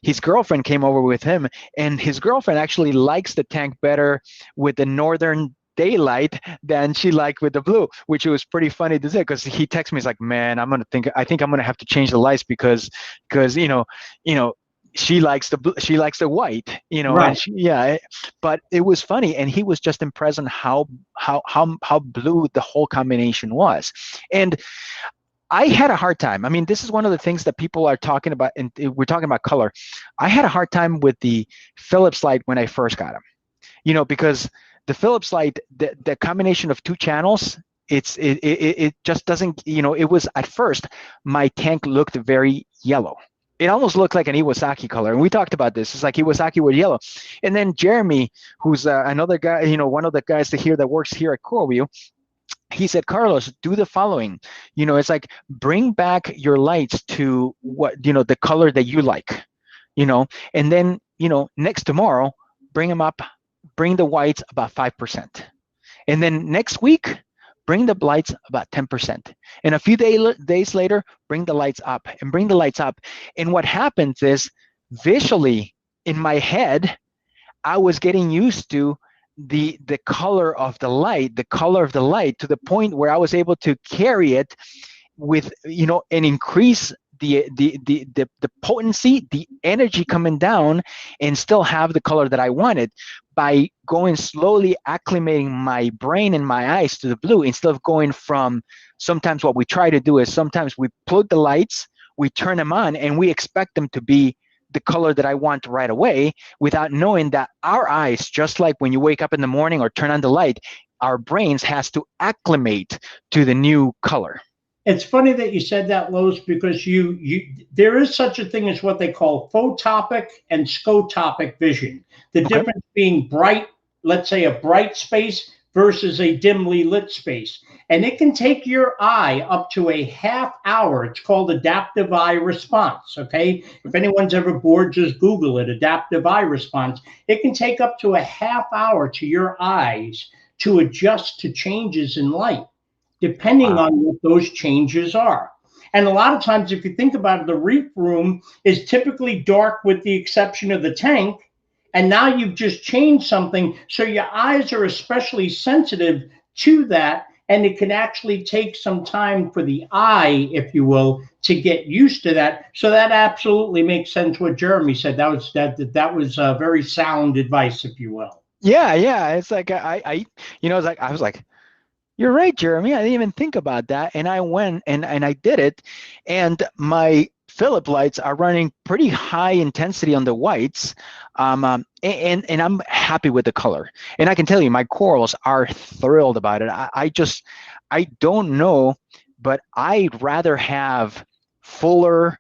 his girlfriend came over with him, and his girlfriend actually likes the tank better with the northern daylight than she liked with the blue, which was pretty funny to say, because he texted me, he's like, man, I think I'm gonna have to change the lights because you know she likes the white, you know. Right. And but it was funny, and he was just impressed on how blue the whole combination was. And I had a hard time. I mean, this is one of the things that people are talking about, and we're talking about color. I had a hard time with the Philips light when I first got them, you know, because the Philips light, the combination of two channels, it just doesn't, you know. It was, at first, my tank looked very yellow. It almost looked like an Iwasaki color. And we talked about this. It's like Iwasaki with yellow. And then Jeremy, who's another guy, you know, one of the guys that works here at CoralVue, he said, Carlos, do the following. You know, it's like, bring back your lights to what, you know, the color that you like, you know, and then, you know, next tomorrow, bring the whites about 5%. And then next week, bring the lights about 10%. And a few days later, bring the lights up and bring the lights up. And what happens is, visually in my head, I was getting used to the color of the light, to the point where I was able to carry it with, you know, and increase the potency, the energy coming down, and still have the color that I wanted, by going slowly acclimating my brain and my eyes to the blue, instead of going from, sometimes what we try to do is, sometimes we plug the lights, we turn them on, and we expect them to be the color that I want right away, without knowing that our eyes, just like when you wake up in the morning or turn on the light, our brains has to acclimate to the new color. It's funny that you said that, Los, because there is such a thing as what they call photopic and scotopic vision. The difference being bright, let's say a bright space versus a dimly lit space. And it can take your eye up to a half hour. It's called adaptive eye response, okay? If anyone's ever bored, just Google it, adaptive eye response. It can take up to a half hour to your eyes to adjust to changes in light, depending on what those changes are. And a lot of times, if you think about it, the reef room is typically dark with the exception of the tank. And now you've just changed something. So your eyes are especially sensitive to that. And it can actually take some time for the eye, if you will, to get used to that. So that absolutely makes sense what Jeremy said. That was very sound advice, if you will. Yeah. It's like, I you know, it's like, I was like, you're right, Jeremy. I didn't even think about that. And I went and I did it. And my Philip lights are running pretty high intensity on the whites. And I'm happy with the color. And I can tell you, my corals are thrilled about it. I don't know, but I'd rather have fuller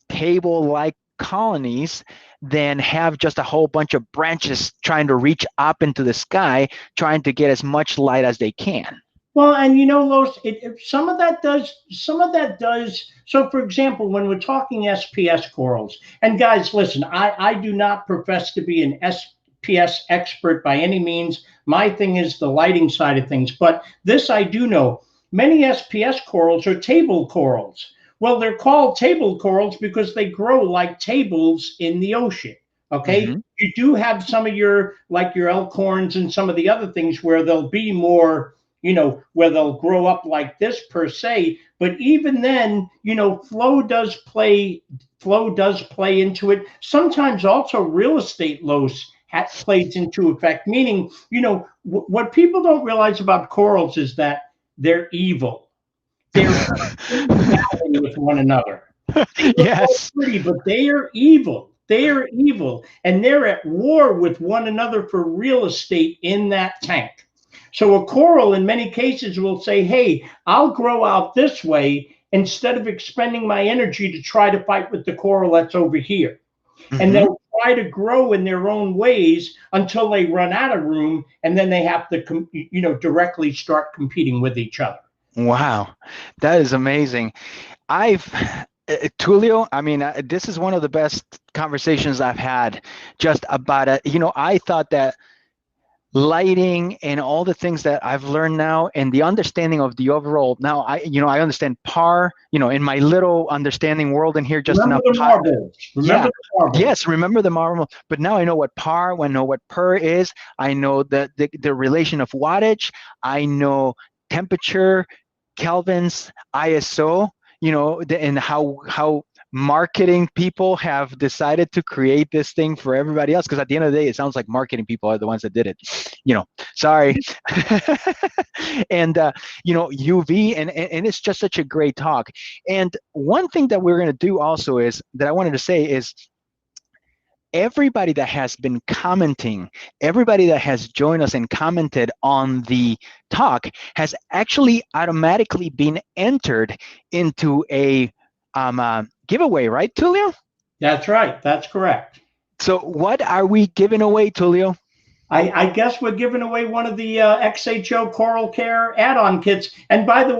table-like colonies than have just a whole bunch of branches trying to reach up into the sky, trying to get as much light as they can. Well, and you know, Los, some of that does. So, for example, when we're talking SPS corals, and guys, listen, I do not profess to be an SPS expert by any means. My thing is the lighting side of things. But this I do know. Many SPS corals are table corals. Well, they're called table corals because they grow like tables in the ocean. Okay. Mm-hmm. You do have some of your, like your elkhorns and some of the other things where they'll be more, you know, where they'll grow up like this per se. But even then, you know, flow does play into it. Sometimes also real estate plays into effect, meaning, you know, what people don't realize about corals is that they're evil. They're with one another. Yes. Pretty, but they are evil. They are evil. And they're at war with one another for real estate in that tank. So a coral in many cases will say, hey, I'll grow out this way instead of expending my energy to try to fight with the coral that's over here. Mm-hmm. And they'll try to grow in their own ways until they run out of room, and then they have to, directly start competing with each other. Wow, that is amazing. Tullio, I mean, this is one of the best conversations I've had just about it. I thought that lighting and all the things that I've learned now and the understanding of the overall, now I understand PAR, in my little understanding world in here, just Remember enough. the marbles. Remember the marbles. Yes, remember the marble. But now I know what PAR, I know what PER is. I know the relation of wattage. I know temperature, kelvins, ISO, and how marketing people have decided to create this thing for everybody else, because at the end of the day it sounds like marketing people are the ones that did it, sorry. And UV, and it's just such a great talk. And one thing that we're going to do also is that I wanted to say is, everybody that has been commenting, everybody that has joined us and commented on the talk has actually automatically been entered into a giveaway, right, Tullio? That's right. That's correct. So what are we giving away, Tullio? I guess we're giving away one of the XHO Coral Care add-on kits. And by the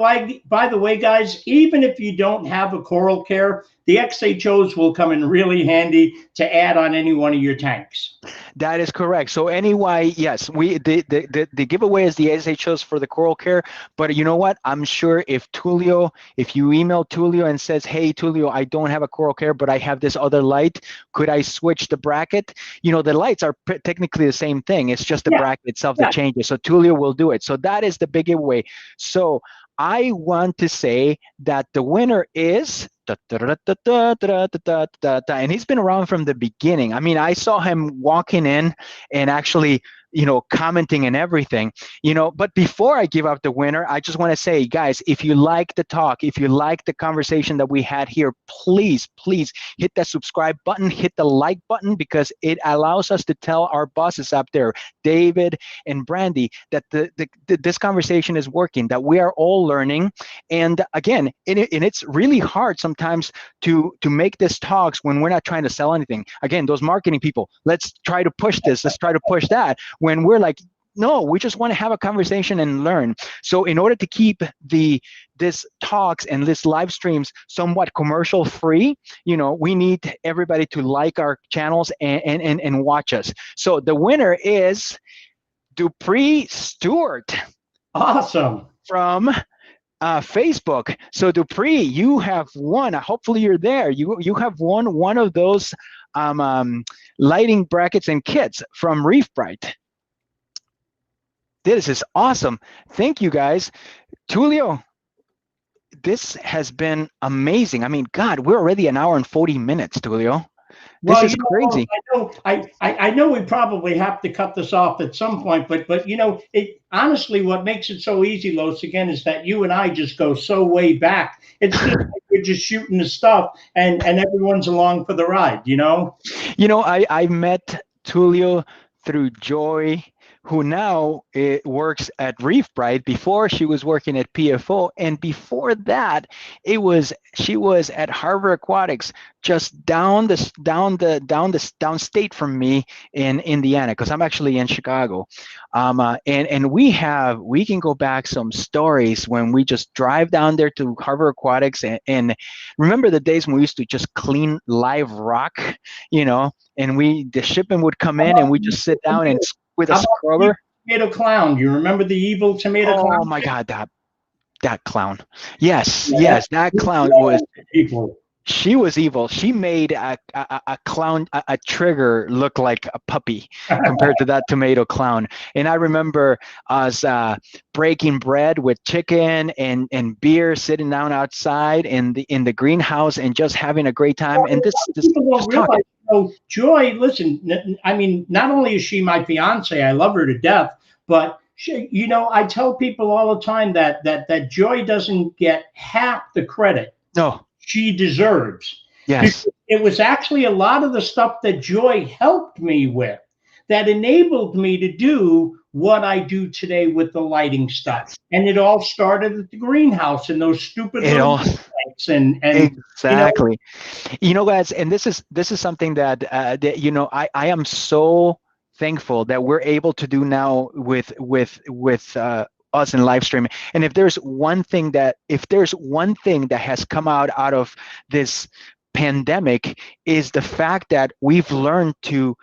way, guys, even if you don't have a Coral Care, the XHOs will come in really handy to add on any one of your tanks. That is correct. So anyway, yes, the giveaway is the SHOs for the Coral Care. But you know what? I'm sure if you email Tullio and says, hey, Tullio, I don't have a Coral Care, but I have this other light, could I switch the bracket? The lights are technically the same thing. It's just the bracket itself that changes. So Tullio will do it. So that is the big giveaway. So I want to say that the winner is, and he's been around from the beginning. I mean, I saw him walking in and actually, commenting and everything, but before I give out the winner, I just want to say, guys, if you like the talk, if you like the conversation that we had here, please hit that subscribe button, hit the like button, because it allows us to tell our bosses up there, David and Brandy, that this conversation is working, that we are all learning. And again, and it's really hard sometimes to make this talks when we're not trying to sell anything. Again, those marketing people, let's try to push this, let's try to push that, when we're like, no, we just want to have a conversation and learn. So in order to keep this talks and this live streams somewhat commercial free, we need everybody to like our channels and watch us. So the winner is Dupree Stewart. Awesome. From Facebook. So Dupree, you have won. Hopefully you're there. You have won one of those lighting brackets and kits from Reef Brite. This is awesome. Thank you, guys. Tullio, this has been amazing. I mean, God, we're already an hour and 40 minutes, Tullio. This is crazy. I know we probably have to cut this off at some point, but honestly, what makes it so easy, Los, again, is that you and I just go so way back. It's just like we're just shooting the stuff, and everyone's along for the ride. I met Tullio through Joy, who now works at Reef Brite. Before, she was working at PFO, and before that, she was at Harbor Aquatics, just downstate from me in Indiana, because I'm actually in Chicago. And we can go back some stories when we just drive down there to Harbor Aquatics, and remember the days when we used to just clean live rock, and the shipment would come in and we just sit down and with a scrubber. Tomato clown. Do you remember the evil tomato clown? Oh my God, that clown. Yes, that clown was evil. She was evil. She made a clown, a trigger, look like a puppy compared to that tomato clown. And I remember us breaking bread with chicken and beer, sitting down outside in the greenhouse and just having a great time. And this talking. So Joy, listen, I mean, not only is she my fiance, I love her to death, but she, I tell people all the time that Joy doesn't get half the credit she deserves. Yes. It was actually a lot of the stuff that Joy helped me with that enabled me to do what I do today with the lighting stuff. And it all started at the greenhouse and those stupid little tanks. habits and exactly. You know, guys, and this is something that I am so thankful that we're able to do now with us in live streaming. And if there's one thing that has come out of this pandemic, is the fact that we've learned to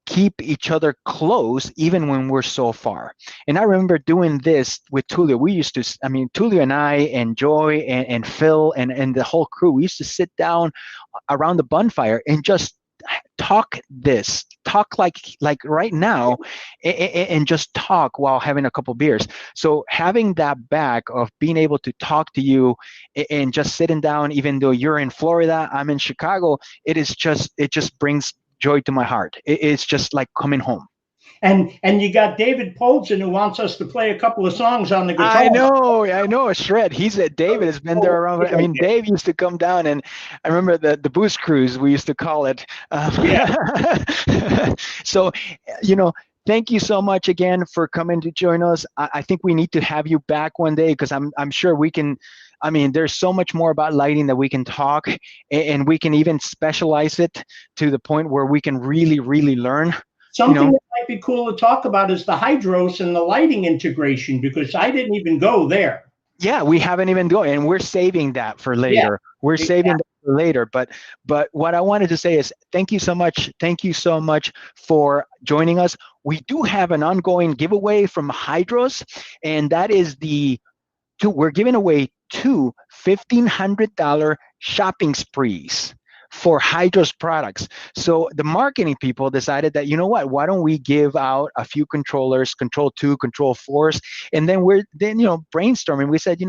keep each other close even when we're so far. And I remember doing this with Tullio. Tullio and I and Joy and Phil and the whole crew, we used to sit down around the bonfire and just talk like right now, and just talk while having a couple beers. So having that back of being able to talk to you and just sitting down, even though you're in Florida, I'm in Chicago, it just brings joy to my heart. It's just like coming home. and you got David Polson who wants us to play a couple of songs on the guitar. I know a shred. David has been there around. I mean, Dave used to come down, and I remember the booze cruise, we used to call it. Yeah. So, thank you so much again for coming to join us. I think we need to have you back one day, because I'm sure we can. I mean, there's so much more about lighting that we can talk, and we can even specialize it to the point where we can really, really learn. Something that might be cool to talk about is the hydros and the lighting integration, because I didn't even go there. Yeah, we haven't even gone, and we're saving that for later. Yeah, we're saving that for later. But what I wanted to say is thank you so much. Thank you so much for joining us. We do have an ongoing giveaway from Hydros, and that is we're giving away two $1,500 shopping sprees for Hydros products. So the marketing people decided that, why don't we give out a few controllers, Control 2, Control 4s, and then brainstorming. We said,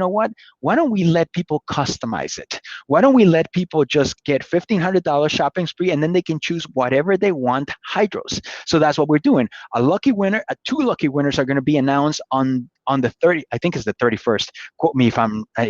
why don't we let people customize it? Why don't we let people just get $1,500 shopping spree, and then they can choose whatever they want Hydros. So that's what we're doing. Two lucky winners are going to be announced on the 30th, I think it's the 31st. Quote me if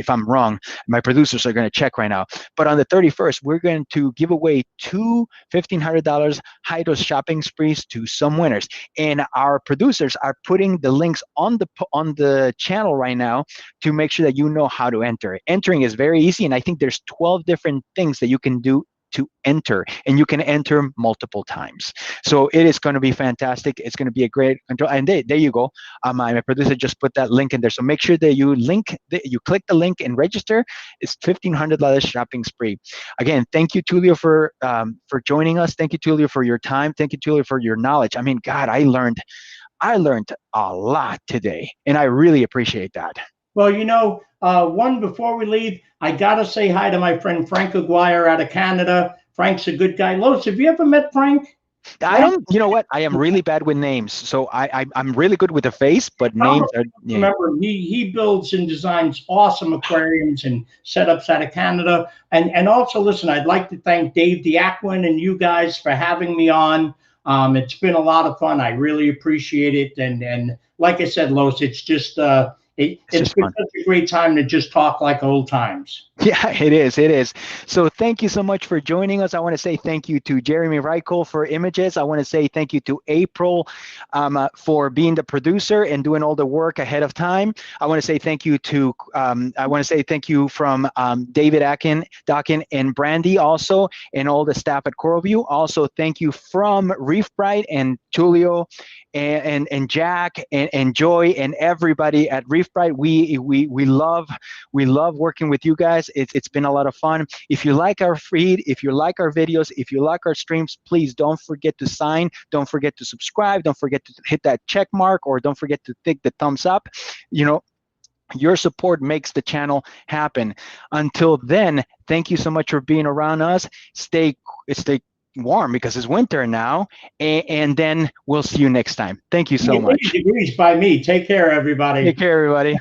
I'm wrong. My producers are going to check right now. But on the 31st, we're going to give away two $1,500 Hydros shopping sprees to some winners. And our producers are putting the links on the channel right now to make sure that you know how to enter. Entering is very easy, and I think there's 12 different things that you can do to enter, and you can enter multiple times. So it is going to be fantastic. It's going to be a great control. And there you go. My producer just put that link in there. So make sure that you click the link and register. It's $1,500 shopping spree. Again, thank you, Tullio, for joining us. Thank you, Tullio, for your time. Thank you, Tullio, for your knowledge. I mean, God, I learned a lot today, and I really appreciate that. Well, one before we leave, I gotta say hi to my friend Frank Aguirre out of Canada. Frank's a good guy. Los, have you ever met Frank? I don't. You know what? I am really bad with names, so I'm really good with the face, but names are. Yeah. Remember, he builds and designs awesome aquariums and setups out of Canada. And also, listen, I'd like to thank Dave the Aquin and you guys for having me on. It's been a lot of fun. I really appreciate it. And like I said, Los, it's just. It's been such a great time to just talk like old times. Yeah, it is. So thank you so much for joining us. I want to say thank you to Jeremy Reichel for images. I want to say thank you to April for being the producer and doing all the work ahead of time. I want to say thank you from David Dakin and Brandy also, and all the staff at CoralVue. Also, thank you from Reef Brite and Tullio and Jack and Joy and everybody at Reef Brite. We love working with you guys. It's been a lot of fun. If you like our feed, if you like our videos, if you like our streams, please don't forget to sign. Don't forget to subscribe. Don't forget to hit that check mark, or don't forget to click the thumbs up. Your support makes the channel happen. Until then, thank you so much for being around us. Stay warm because it's winter now, and then we'll see you next time. Thank you so much. 80 degrees by me. Take care, everybody. Take care, everybody.